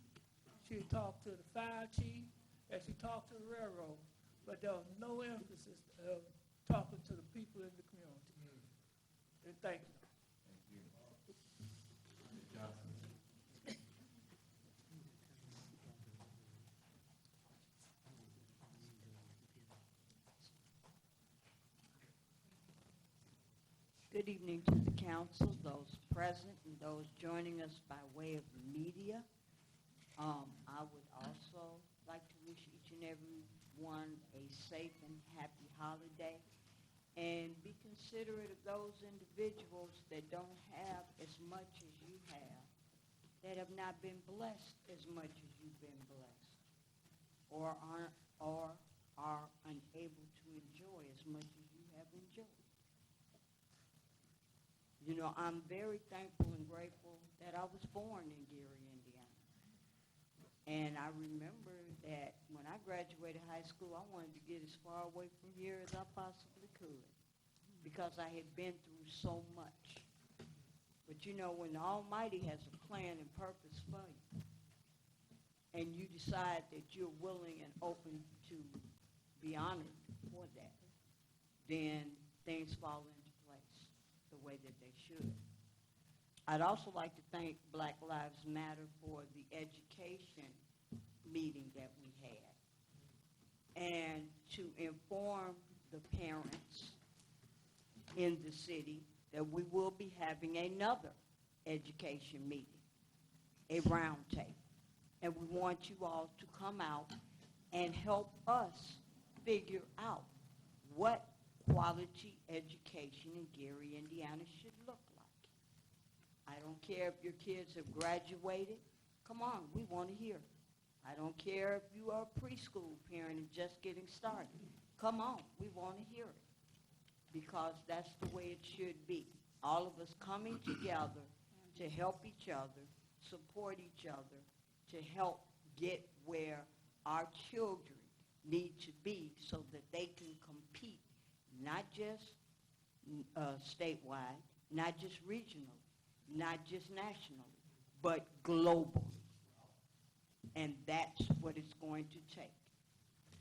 she had talked to the fire chief, and she talked to the railroad, but there was no emphasis of talking to the people in the community. And thank you. Thank you. Ms. Johnson. Good evening to the council, those present and those joining us by way of the media. I would also like to wish each and every one a safe and happy holiday, and be considerate of those individuals that don't have as much as you have, that have not been blessed as much as you've been blessed, or are unable to enjoy as much as you have enjoyed. You know, I'm very thankful and grateful that I was born in Gary, Indiana. And I remember that when I graduated high school, I wanted to get as far away from here as I possibly could because I had been through so much. But you know, when the Almighty has a plan and purpose for you, and you decide that you're willing and open to be honored for that, then things fall into place the way that they should. I'd also like to thank Black Lives Matter for the education meeting that we had, and to inform the parents in the city that we will be having another education meeting, a roundtable. And we want you all to come out and help us figure out what quality education in Gary, Indiana should look like. I don't care if your kids have graduated. Come on, we want to hear. I don't care if you are a preschool parent and just getting started. Come on, we want to hear it. Because that's the way it should be. All of us coming together to help each other, support each other, to help get where our children need to be so that they can compete, not just statewide, not just regionally, not just nationally, but globally. And that's what it's going to take.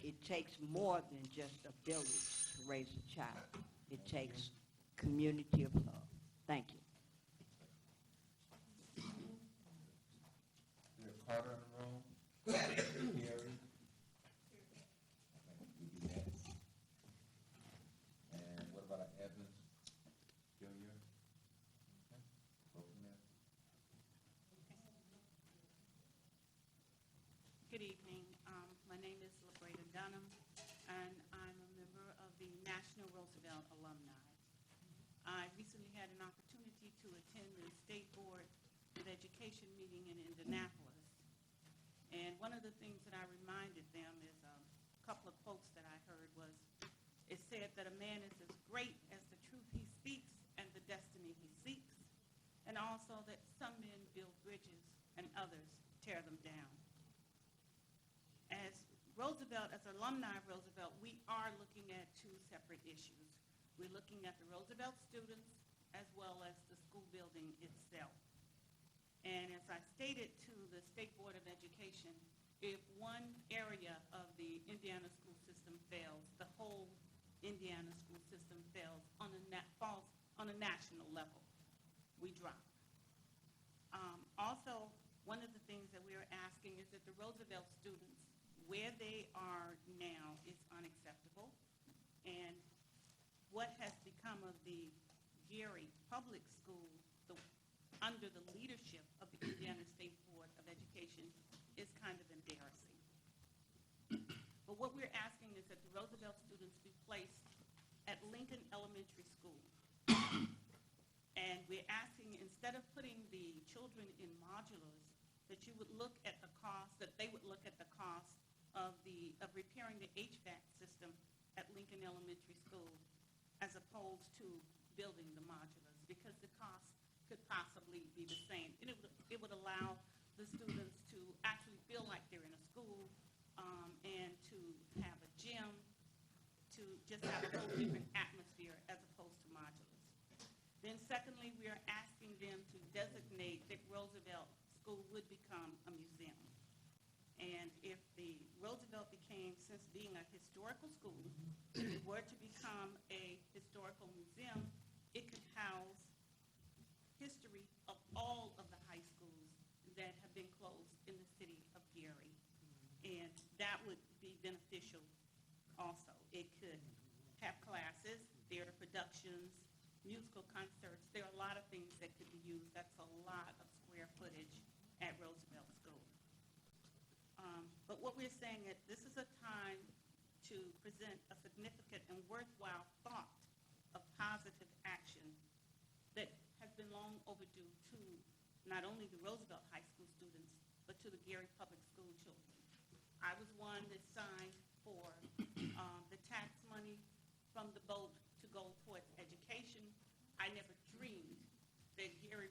It takes more than just a village to raise a child. It takes community of love. Thank you. We have Carter in the room. Gary. And what about Evans Jr.? Okay, go from there. Good evening. My name is LaBreda Dunham, and I'm a member of the National Roosevelt Alumni. I recently had an opportunity to attend the State Board of Education meeting in Indianapolis. And one of the things that I reminded them is a couple of quotes that I heard was, it said that a man is as great as the truth he speaks and the destiny he seeks, and also that some men build bridges and others tear them down. As Roosevelt, as alumni of Roosevelt, we are looking at two separate issues. We're looking at the Roosevelt students as well as the school building itself. And as I stated to the State Board of Education, if one area of the Indiana school system fails, the whole Indiana school system fails falls on a national level. We drop. Also, one of the things that we are asking is that the Roosevelt students, where they are now is unacceptable. And what has become of the Gary Public School under the leadership of the Indiana State Board of Education is kind of embarrassing. But what we're asking is that the Roosevelt students be placed at Lincoln Elementary School. And we're asking, instead of putting the children in modulars, that you would look at the cost, that they would look at the cost of repairing the HVAC system at Lincoln Elementary School as opposed to building the modulars, because the cost could possibly be the same. And it would allow the students to actually feel like they're in a school, and to have a gym, to just have a whole different atmosphere as opposed to modulars. Then secondly, we are asking them to designate that Roosevelt School would become a museum. And if the Roosevelt became, since being a historical school, if it were to become a historical museum, it could house history of all of the high schools that have been closed in the city of Gary. And that would be beneficial also. It could have classes, theater productions, musical concerts. There are a lot of things that could be used. That's a lot of square footage at Roosevelt School. But what we're saying is this is a time to present a significant and worthwhile thought of positive action that has been long overdue to not only the Roosevelt High School students, but to the Gary Public School children. I was one that signed for the tax money from the boat to go towards education. I never dreamed that Gary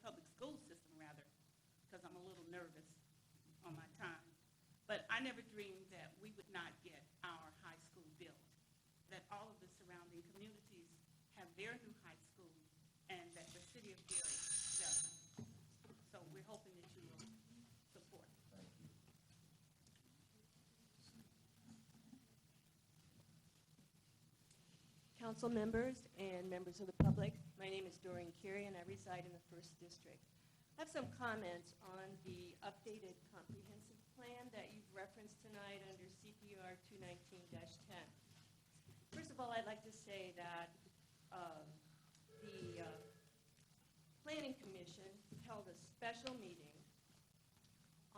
Public School system rather, because I'm a little nervous on my time. But I never dreamed that we would not get our high school built, that all of the surrounding communities have their new high school, and that the city of Gary doesn't. So we're hoping that you will council members and members of the public. My name is Doreen Carey, and I reside in the 1st District. I have some comments on the updated comprehensive plan that you've referenced tonight under CPR 219-10. First of all, I'd like to say that the Planning Commission held a special meeting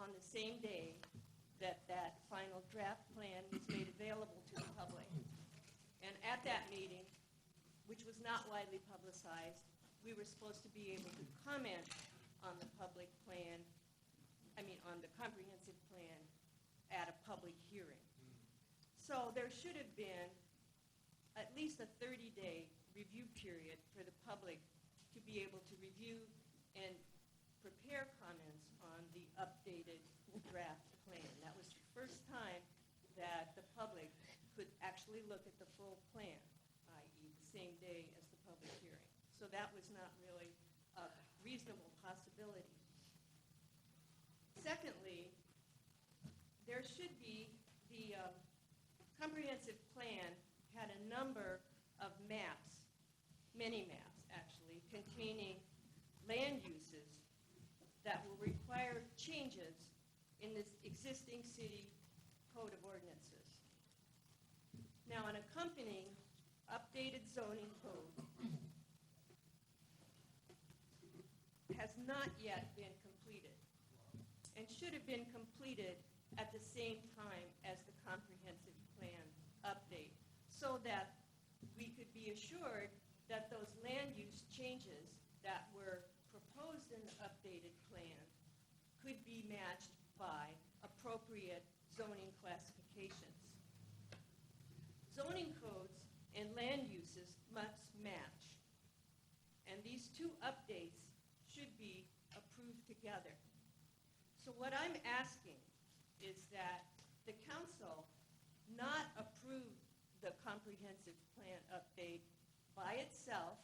on the same day that that final draft plan was made available to the public. And at that meeting, which was not widely publicized, we were supposed to be able to comment on the public plan, on the comprehensive plan at a public hearing. So there should have been at least a 30-day review period for the public to be able to review and prepare comments on the updated draft plan. That was the first time that the public could actually look at the full plan, i.e. the same day as the public hearing. So that was not really a reasonable possibility. Secondly, there should be, the comprehensive plan had a number of maps, many maps actually, containing land uses that will require changes in this existing city code of ordinances. Now, an accompanying updated zoning code has not yet been completed and should have been completed at the same time as the comprehensive plan update, so that we could be assured that those land use changes that were proposed in the updated plan could be matched by appropriate zoning classifications. Zoning codes and land uses must match, and these two updates should be approved together. So what I'm asking is that the council not approve the comprehensive plan update by itself,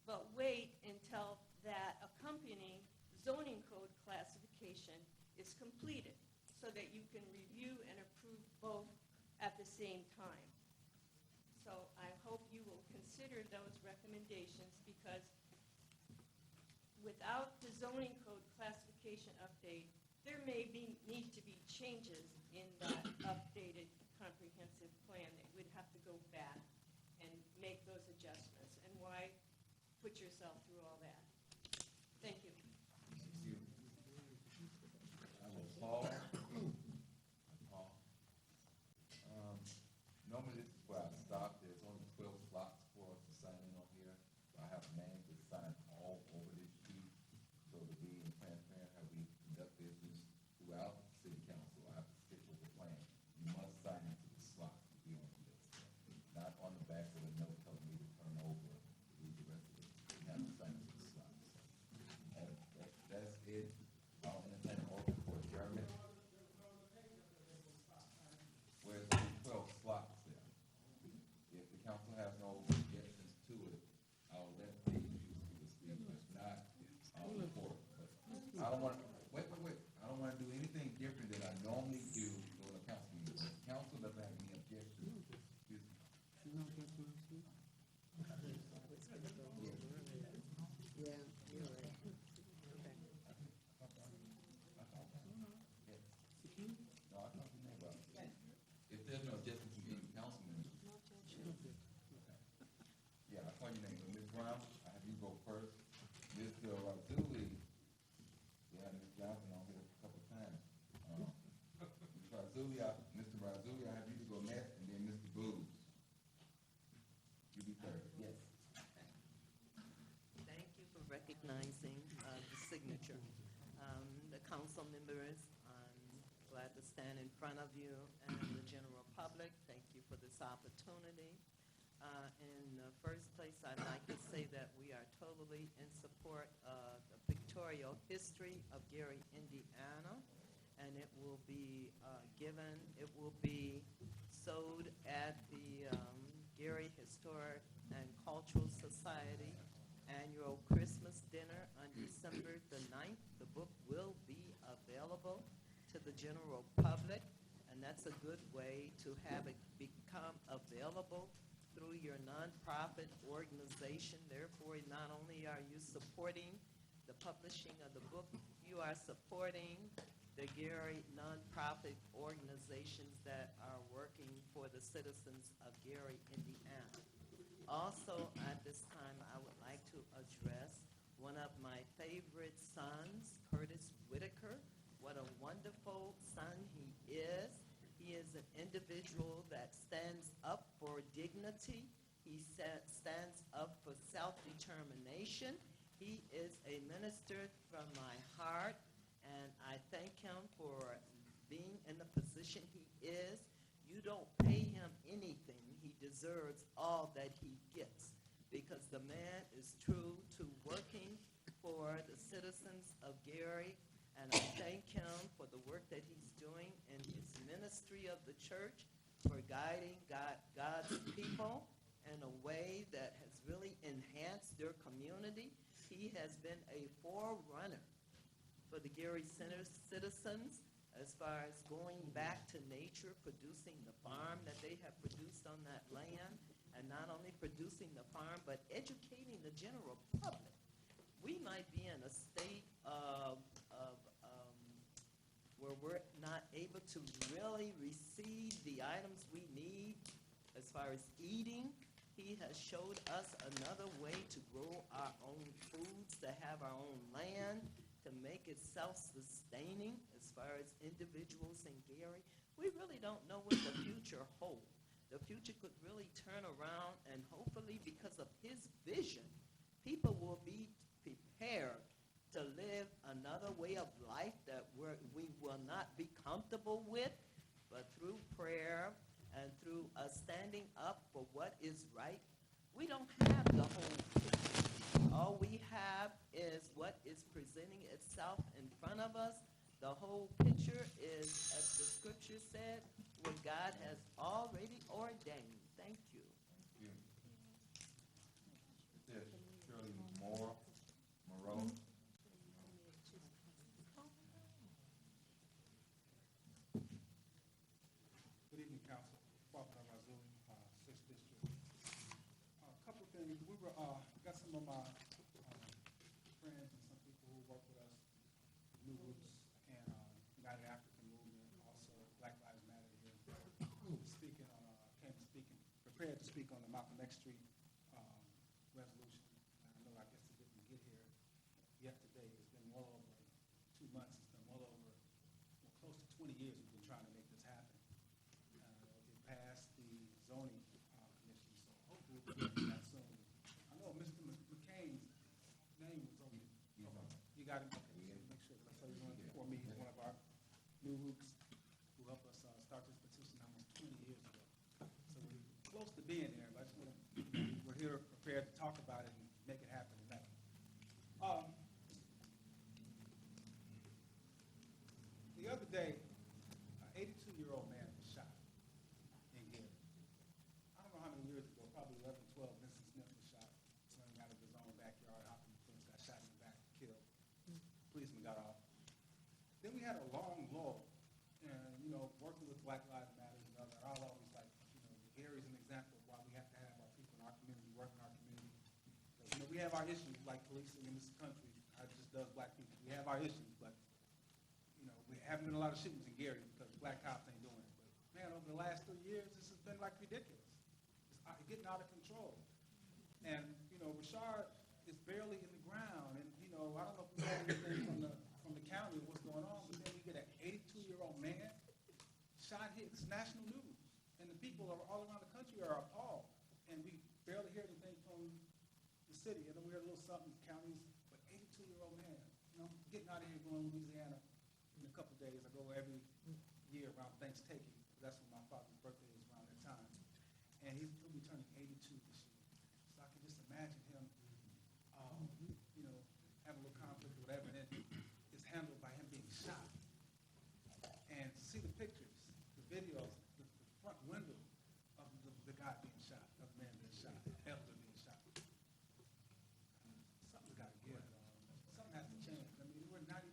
but wait until that accompanying zoning code classification is completed so that you can review and approve both at the same time. So I hope you will consider those recommendations, because without the zoning code classification update, there may need to be changes in that updated comprehensive plan that would have to go back and make those adjustments. And why put yourself through all that? Thank you. I will pause. Normally this is where I stop. There's only 12 slots for us to sign in on here. So I have names that sign all over this sheet. So to be transparent how we conduct business throughout the city council, I have to stick with the plan. You must sign into the slot to be on the list. Not on the back of a note telling me to turn over, read the rest of it. You have to sign into the slot. That's it. I'll entertain an order for adjournment. Where's the 12 slots there? If the council has no objections to it, I'll let the speakers speak. If not, I'll support it. But I don't want, wait. I don't want to do anything different than I normally do during a council meeting. If the council doesn't have any objections, excuse me. Yeah, you're right. No, I thought you knew about it. If there's no objections from any council members. Yeah, I call your name. Ms. Brown, I have you go first. Mr. Razuli, we had Ms. Johnson on here a couple of times. Mr. Razuli, I have you to go next, and then Mr. Booth. You be third. Yes. Thank you for recognizing the signature. The council members, I'm glad to stand in front of you and the general public. Thank you for this opportunity. In the first place, I'd like to say that we are totally in support of the pictorial history of Gary, Indiana, and it will be sold at the Gary Historic and Cultural Society annual Christmas dinner on December the 9th. The book will be available to the general public, and that's a good way to have it become available through your nonprofit organization. Therefore, not only are you supporting the publishing of the book, you are supporting the Gary nonprofit organizations that are working for the citizens of Gary, Indiana. Also, at this time, I would like to address one of my favorite sons, Curtis Whitaker. What a wonderful son he is. He is an individual that stands up for dignity. He stands up for self-determination. He is a minister from my heart, and I thank him for being in the position he is. You don't pay him anything. He deserves all that he gets because the man is true to working for the citizens of Gary, and I thank him for the work that he's doing in his ministry of the church, for guiding God's people in a way that has really enhanced their community. He has been a forerunner for the Gary Center citizens as far as going back to nature, producing the farm that they have produced on that land, and not only producing the farm, but educating the general public. We might be in a state of where we're not able to really receive the items we need as far as eating. He has showed us another way to grow our own foods, to have our own land, to make it self-sustaining as far as individuals in Gary. We really don't know what the future holds. The future could really turn around, and hopefully because of his vision, people will be prepared to live another way of life that we will not be comfortable with, but through prayer and through us standing up for what is right. We don't have the whole picture. All we have is what is presenting itself in front of us. The whole picture is, as the scripture said, what God has already ordained. Thank you. Thank you. Yes, Shirley Moreau. Good evening, Council. Father Razuli, 6th District. A couple of things. We got some of my friends and some people who work with us, New Roots and United African Movement, also Black Lives Matter here, speaking on, prepared to speak on the Malcolm X Street resolution. I know, I guess it didn't get here yesterday. It's been well over 2 months. It's been well over, close to 20 years we've been trying to make this happen. It passed the zoning commission, so hopefully we'll be getting that soon. I know Mr. McCain's name was on it. You got him? Okay, make sure. I saw you on before me. He's one of our new roots who helped us start this petition almost 20 years ago. So we're close to being there, but I just want to, we're here prepared to talk about it and make it happen tonight. The other day, an 82-year-old man was shot in Gary. I don't know how many years ago, probably 11, 12, Vincent Smith was shot, running out of his own backyard, hopping the fence, got shot in the back, killed. Policeman got off. Then we had a long lull, and, working with Black Lives Matter and others, I'll always like, Gary is an example of why we have to have our people in our community, work in our community. Because, we have our issues like policing in this country, it just does black people. We have our issues, but we haven't been a lot of shootings in Gary because black cops ain't doing it. But man, over the last 3 years, this has been like ridiculous. It's getting out of control. And Rashard is barely in the ground. And I don't know if we know anything from the county of what's going on, but then we get an 82-year-old man shot here. It's national news, and the people all around the country are appalled. And we barely hear anything from the city. And then we hear a little something counties, but 82-year-old man. Getting out of here, going to Louisiana. In a couple of days, I go every year around Thanksgiving. That's when my father's birthday is around that time. And he'll be turning 82 this year. So I can just imagine him, having a little conflict or whatever, and then it's handled by him being shot. And to see the pictures, the videos, the front window of the guy being shot, of the man being shot, the elder being shot. Something's got to give. Something has to change. I mean, we're 90%,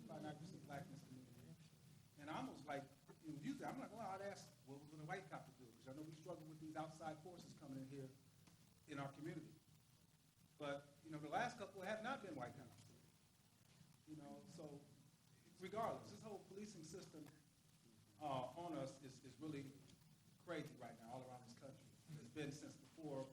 85%, 90% black in this community. And I almost usually I'm not going to ask, what will the white cop do? Because I know we struggle with these outside forces coming in here regardless, this whole policing system on us is really crazy right now all around this country. It's been since before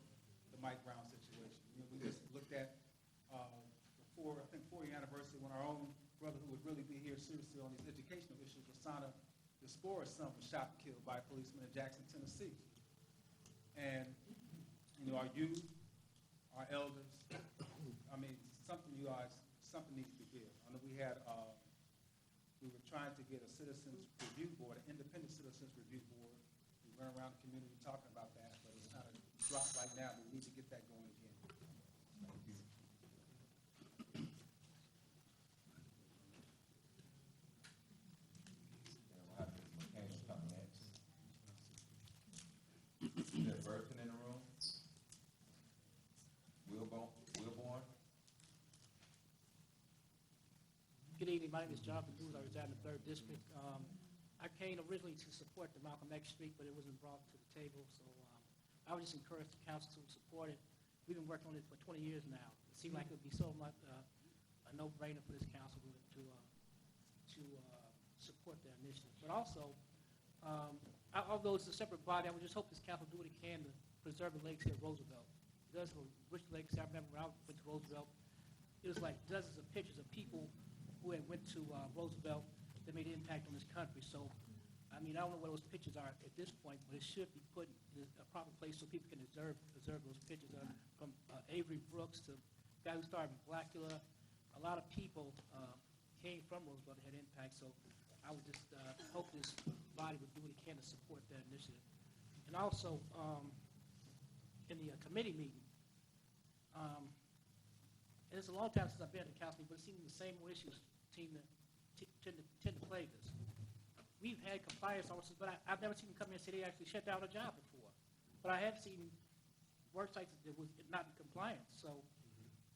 the Mike Brown situation. You know, we just looked at the 4-year anniversary when our own brother who would really be here seriously on these educational issues, Lasana Diaspora's son, was shot and killed by a policeman in Jackson, Tennessee. And, you know, our youth, our elders, I mean, something needs to be built. I know we were trying to get a citizens review board, an independent citizens review board. We went around the community talking about that, but it's kind of dropped right now, but we need to get that going again. Thank you. And we'll have Ms. McCain come next. Is there Burton in the room? Wilborn? Good evening. My name is Jonathan Booth. I reside in the 3rd District. I came originally to support the Malcolm X Street, but it wasn't brought to the table, so I would just encourage the council to support it. We've been working on it for 20 years now. It seemed like it would be so much a no-brainer for this council to support that initiative. But also, although it's a separate body, I would just hope this council do what it can to preserve the legacy of Roosevelt. There's a rich legacy. I remember when I went to Roosevelt, it was like dozens of pictures of people who had went to Roosevelt that made an impact on this country. So, I mean, I don't know what those pictures are at this point, but it should be put in a proper place so people can observe those pictures. From Avery Brooks to the guy who started Blackula, a lot of people came from Roosevelt that had impact. So I would just hope this body would do what it can to support that initiative. And also, in the committee meeting, and it's a long time since I've been at the council, but it seems the same issues tend to plague us. We've had compliance officers, but I've never seen them come in and say they actually shut down a job before. But I have seen work sites that was not in compliance. So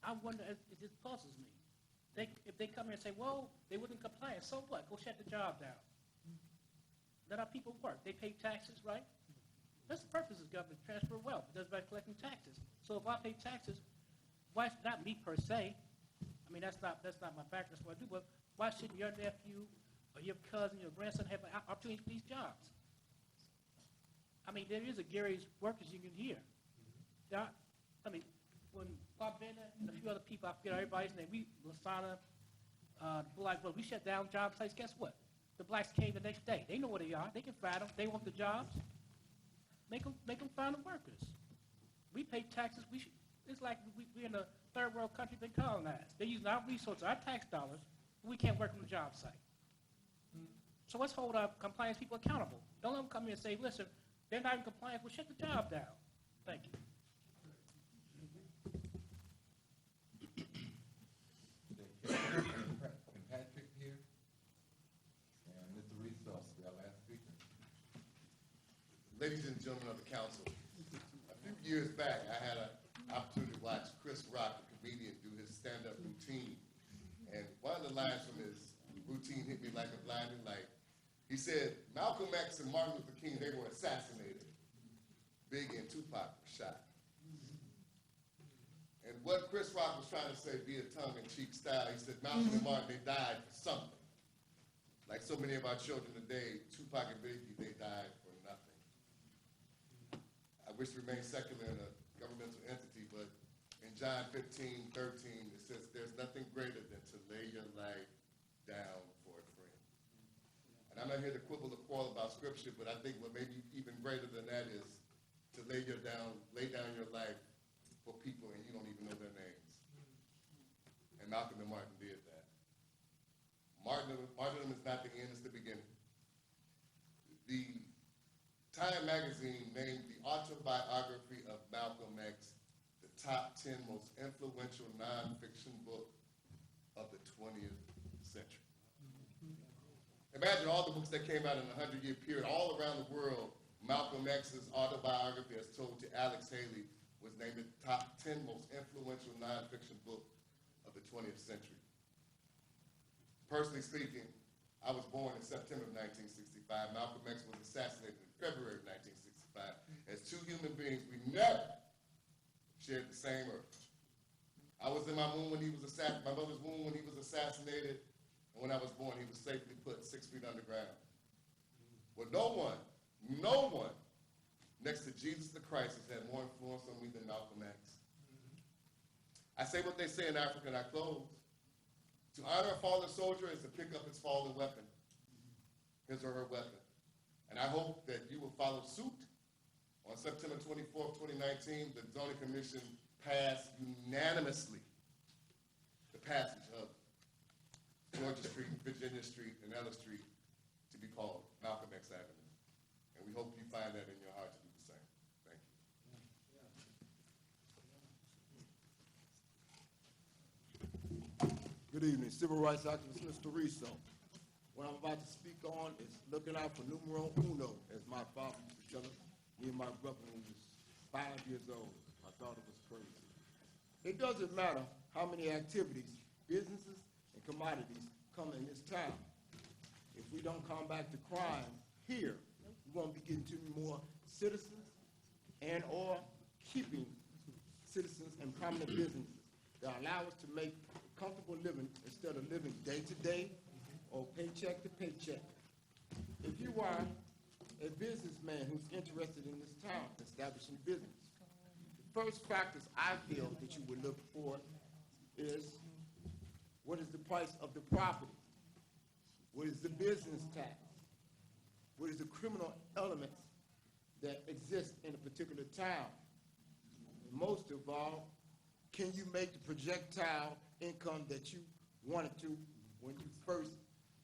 I wonder if this puzzles me. If they come in and say, well, they weren't in compliance, so what? Go shut the job down. Let our people work. They pay taxes, right? That's the purpose of government, transfer wealth. It does by collecting taxes. So if I pay taxes, why, not me per se, I mean, that's not my background, that's what I do, but why shouldn't your nephew or your cousin, your grandson have an opportunity for these jobs? I mean, there is a Gary's Workers Union here. I mean, when Bob Bennett and a few other people, I forget everybody's name, Lasana, Black, well, we shut down job sites, guess what? The blacks came the next day. They know where they are. They can find them. They want the jobs. Make them find the workers. We pay taxes. It's like we're in a third world country been colonized. They're using our resources, our tax dollars, but we can't work on the job site. So let's hold our compliance people accountable. Don't let them come in and say, listen, they're not in compliance, well, shut the job down. Thank you. And Patrick here, and Mr. Rizzo, our last speaker. Ladies and gentlemen of the council, a few years back, I had an opportunity to watch Chris Rock, a comedian, do his stand-up routine. And one of the lines from his routine hit me like a blinding light. He said, Malcolm X and Martin Luther King, they were assassinated. Biggie and Tupac were shot. And what Chris Rock was trying to say, via tongue-in-cheek style, he said, Malcolm and Martin, they died for something. Like so many of our children today, Tupac and Biggie, they died for nothing. I wish to remain secular in a governmental entity, but in John 15:13, it says, there's nothing greater than to lay your life down for a friend. And I'm not here to quibble or quarrel about scripture, but I think what may be even greater than that is to lay down your life for people and you don't even know their names. And Malcolm and Martin did that. Martyrdom is not the end, it's the beginning. The Time magazine named the autobiography of Malcolm X the top 10 most influential nonfiction book of the 20th century. Imagine all the books that came out in a 100-year period all around the world. Malcolm X's autobiography, as told to Alex Haley, was named the top 10 most influential nonfiction book of the 20th century. Personally speaking, I was born in September of 1965. Malcolm X was assassinated in February of 1965. As two human beings, we never shared the same earth. I was in my womb when he was assassinated, my mother's womb when he was assassinated, And when I was born, he was safely put 6 feet underground. Well, no one next to Jesus the Christ has had more influence on me than Malcolm X. I say what they say in Africa, and I close. To honor a fallen soldier is to pick up his fallen weapon, his or her weapon. And I hope that you will follow suit. On September 24th, 2019, the Zoning Commission passed unanimously the passage of Georgia Street, Virginia Street, and Ellis Street to be called Malcolm X Avenue. And we hope you find that in your heart to do the same. Thank you. Good evening. Civil rights activist Mr. Riso. What I'm about to speak on is looking out for numero uno, as my father used to tell us. Me and my brother when we was 5 years old. I thought it was crazy. It doesn't matter how many activities, businesses, and commodities come in this town. If we don't combat the crime here, we won't be getting too many more citizens and or keeping citizens and prominent businesses that allow us to make a comfortable living instead of living day to day or paycheck to paycheck. If you are a businessman who's interested in this town, establishing business, the first factors I feel that you would look for is what is the price of the property? What is the business tax? What is the criminal elements that exist in a particular town? And most of all, can you make the projectile income that you wanted to when you first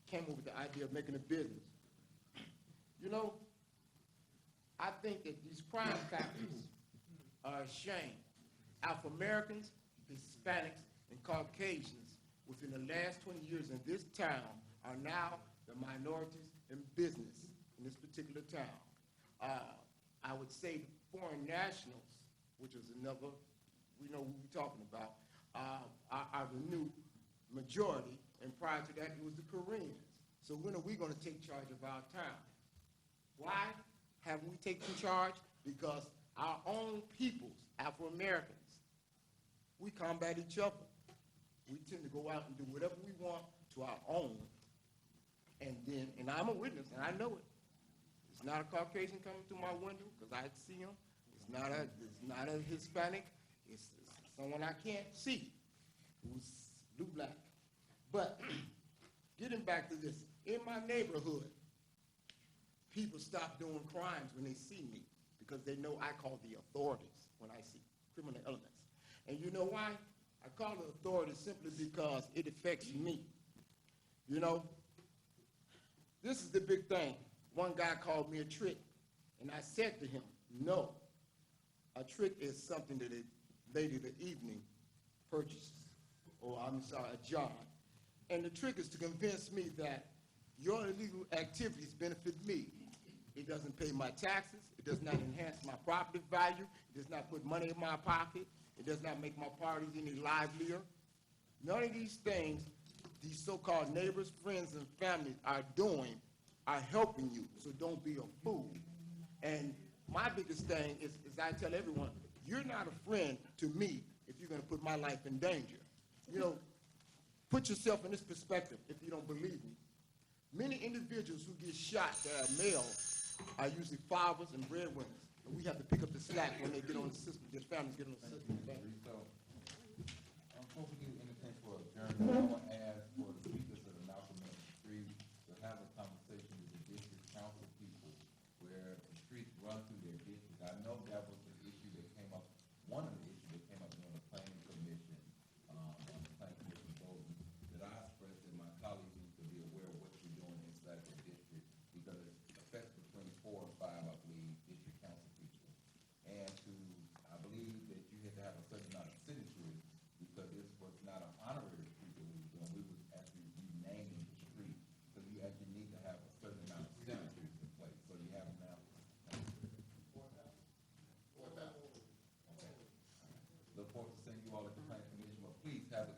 came up with the idea of making a business? You know, I think that these crime factors are a shame. Afro-Americans, Hispanics, and Caucasians within the last 20 years in this town are now the minorities in business in this particular town. I would say foreign nationals, which is another, we know who we're talking about, are the new majority, and prior to that it was the Koreans. So when are we going to take charge of our town? Why haven't we taken charge? Because our own peoples, Afro-Americans, we combat each other. We tend to go out and do whatever we want to our own, and then, and I'm a witness, and I know it. It's not a Caucasian coming through my window, because I see him. It's not a Hispanic. It's someone I can't see who's blue black. But getting back to this, in my neighborhood, people stop doing crimes when they see me because they know I call the authorities when I see criminal elements. And you know why? I call the authorities simply because it affects me. You know, this is the big thing. One guy called me a trick, and I said to him, no, a trick is something that a lady of the evening purchases, or I'm sorry, a John. And the trick is to convince me that your illegal activities benefit me. It doesn't pay my taxes. It does not enhance my property value. It does not put money in my pocket. It does not make my parties any livelier. None of these things these so-called neighbors, friends, and families are doing are helping you, so don't be a fool. And my biggest thing is I tell everyone, you're not a friend to me if you're going to put my life in danger. You know, put yourself in this perspective if you don't believe me. Many individuals who get shot that are male are usually fathers and breadwinners, and we have to pick up the slack when they get on the system, their families get on the system. So, before we get anything for adjournment, I want to ask for the speakers of the Malcolm X Street to have a conversation with the district council people where the streets run through their district. I know that was the issue that came up, one of the issues that came up during the planning commission, voting, that I expressed that my colleagues need to be aware of what you're doing inside the district because it affects between 4 and 5, I believe, district council people. And I believe that you had to have a certain amount of signatures because this was not an honorary street that we were doing. We was actually renaming the street. So you actually need to have a certain amount of signatures in place. So you have them now. Okay. Look forward to seeing you all at the planning commission, but please have the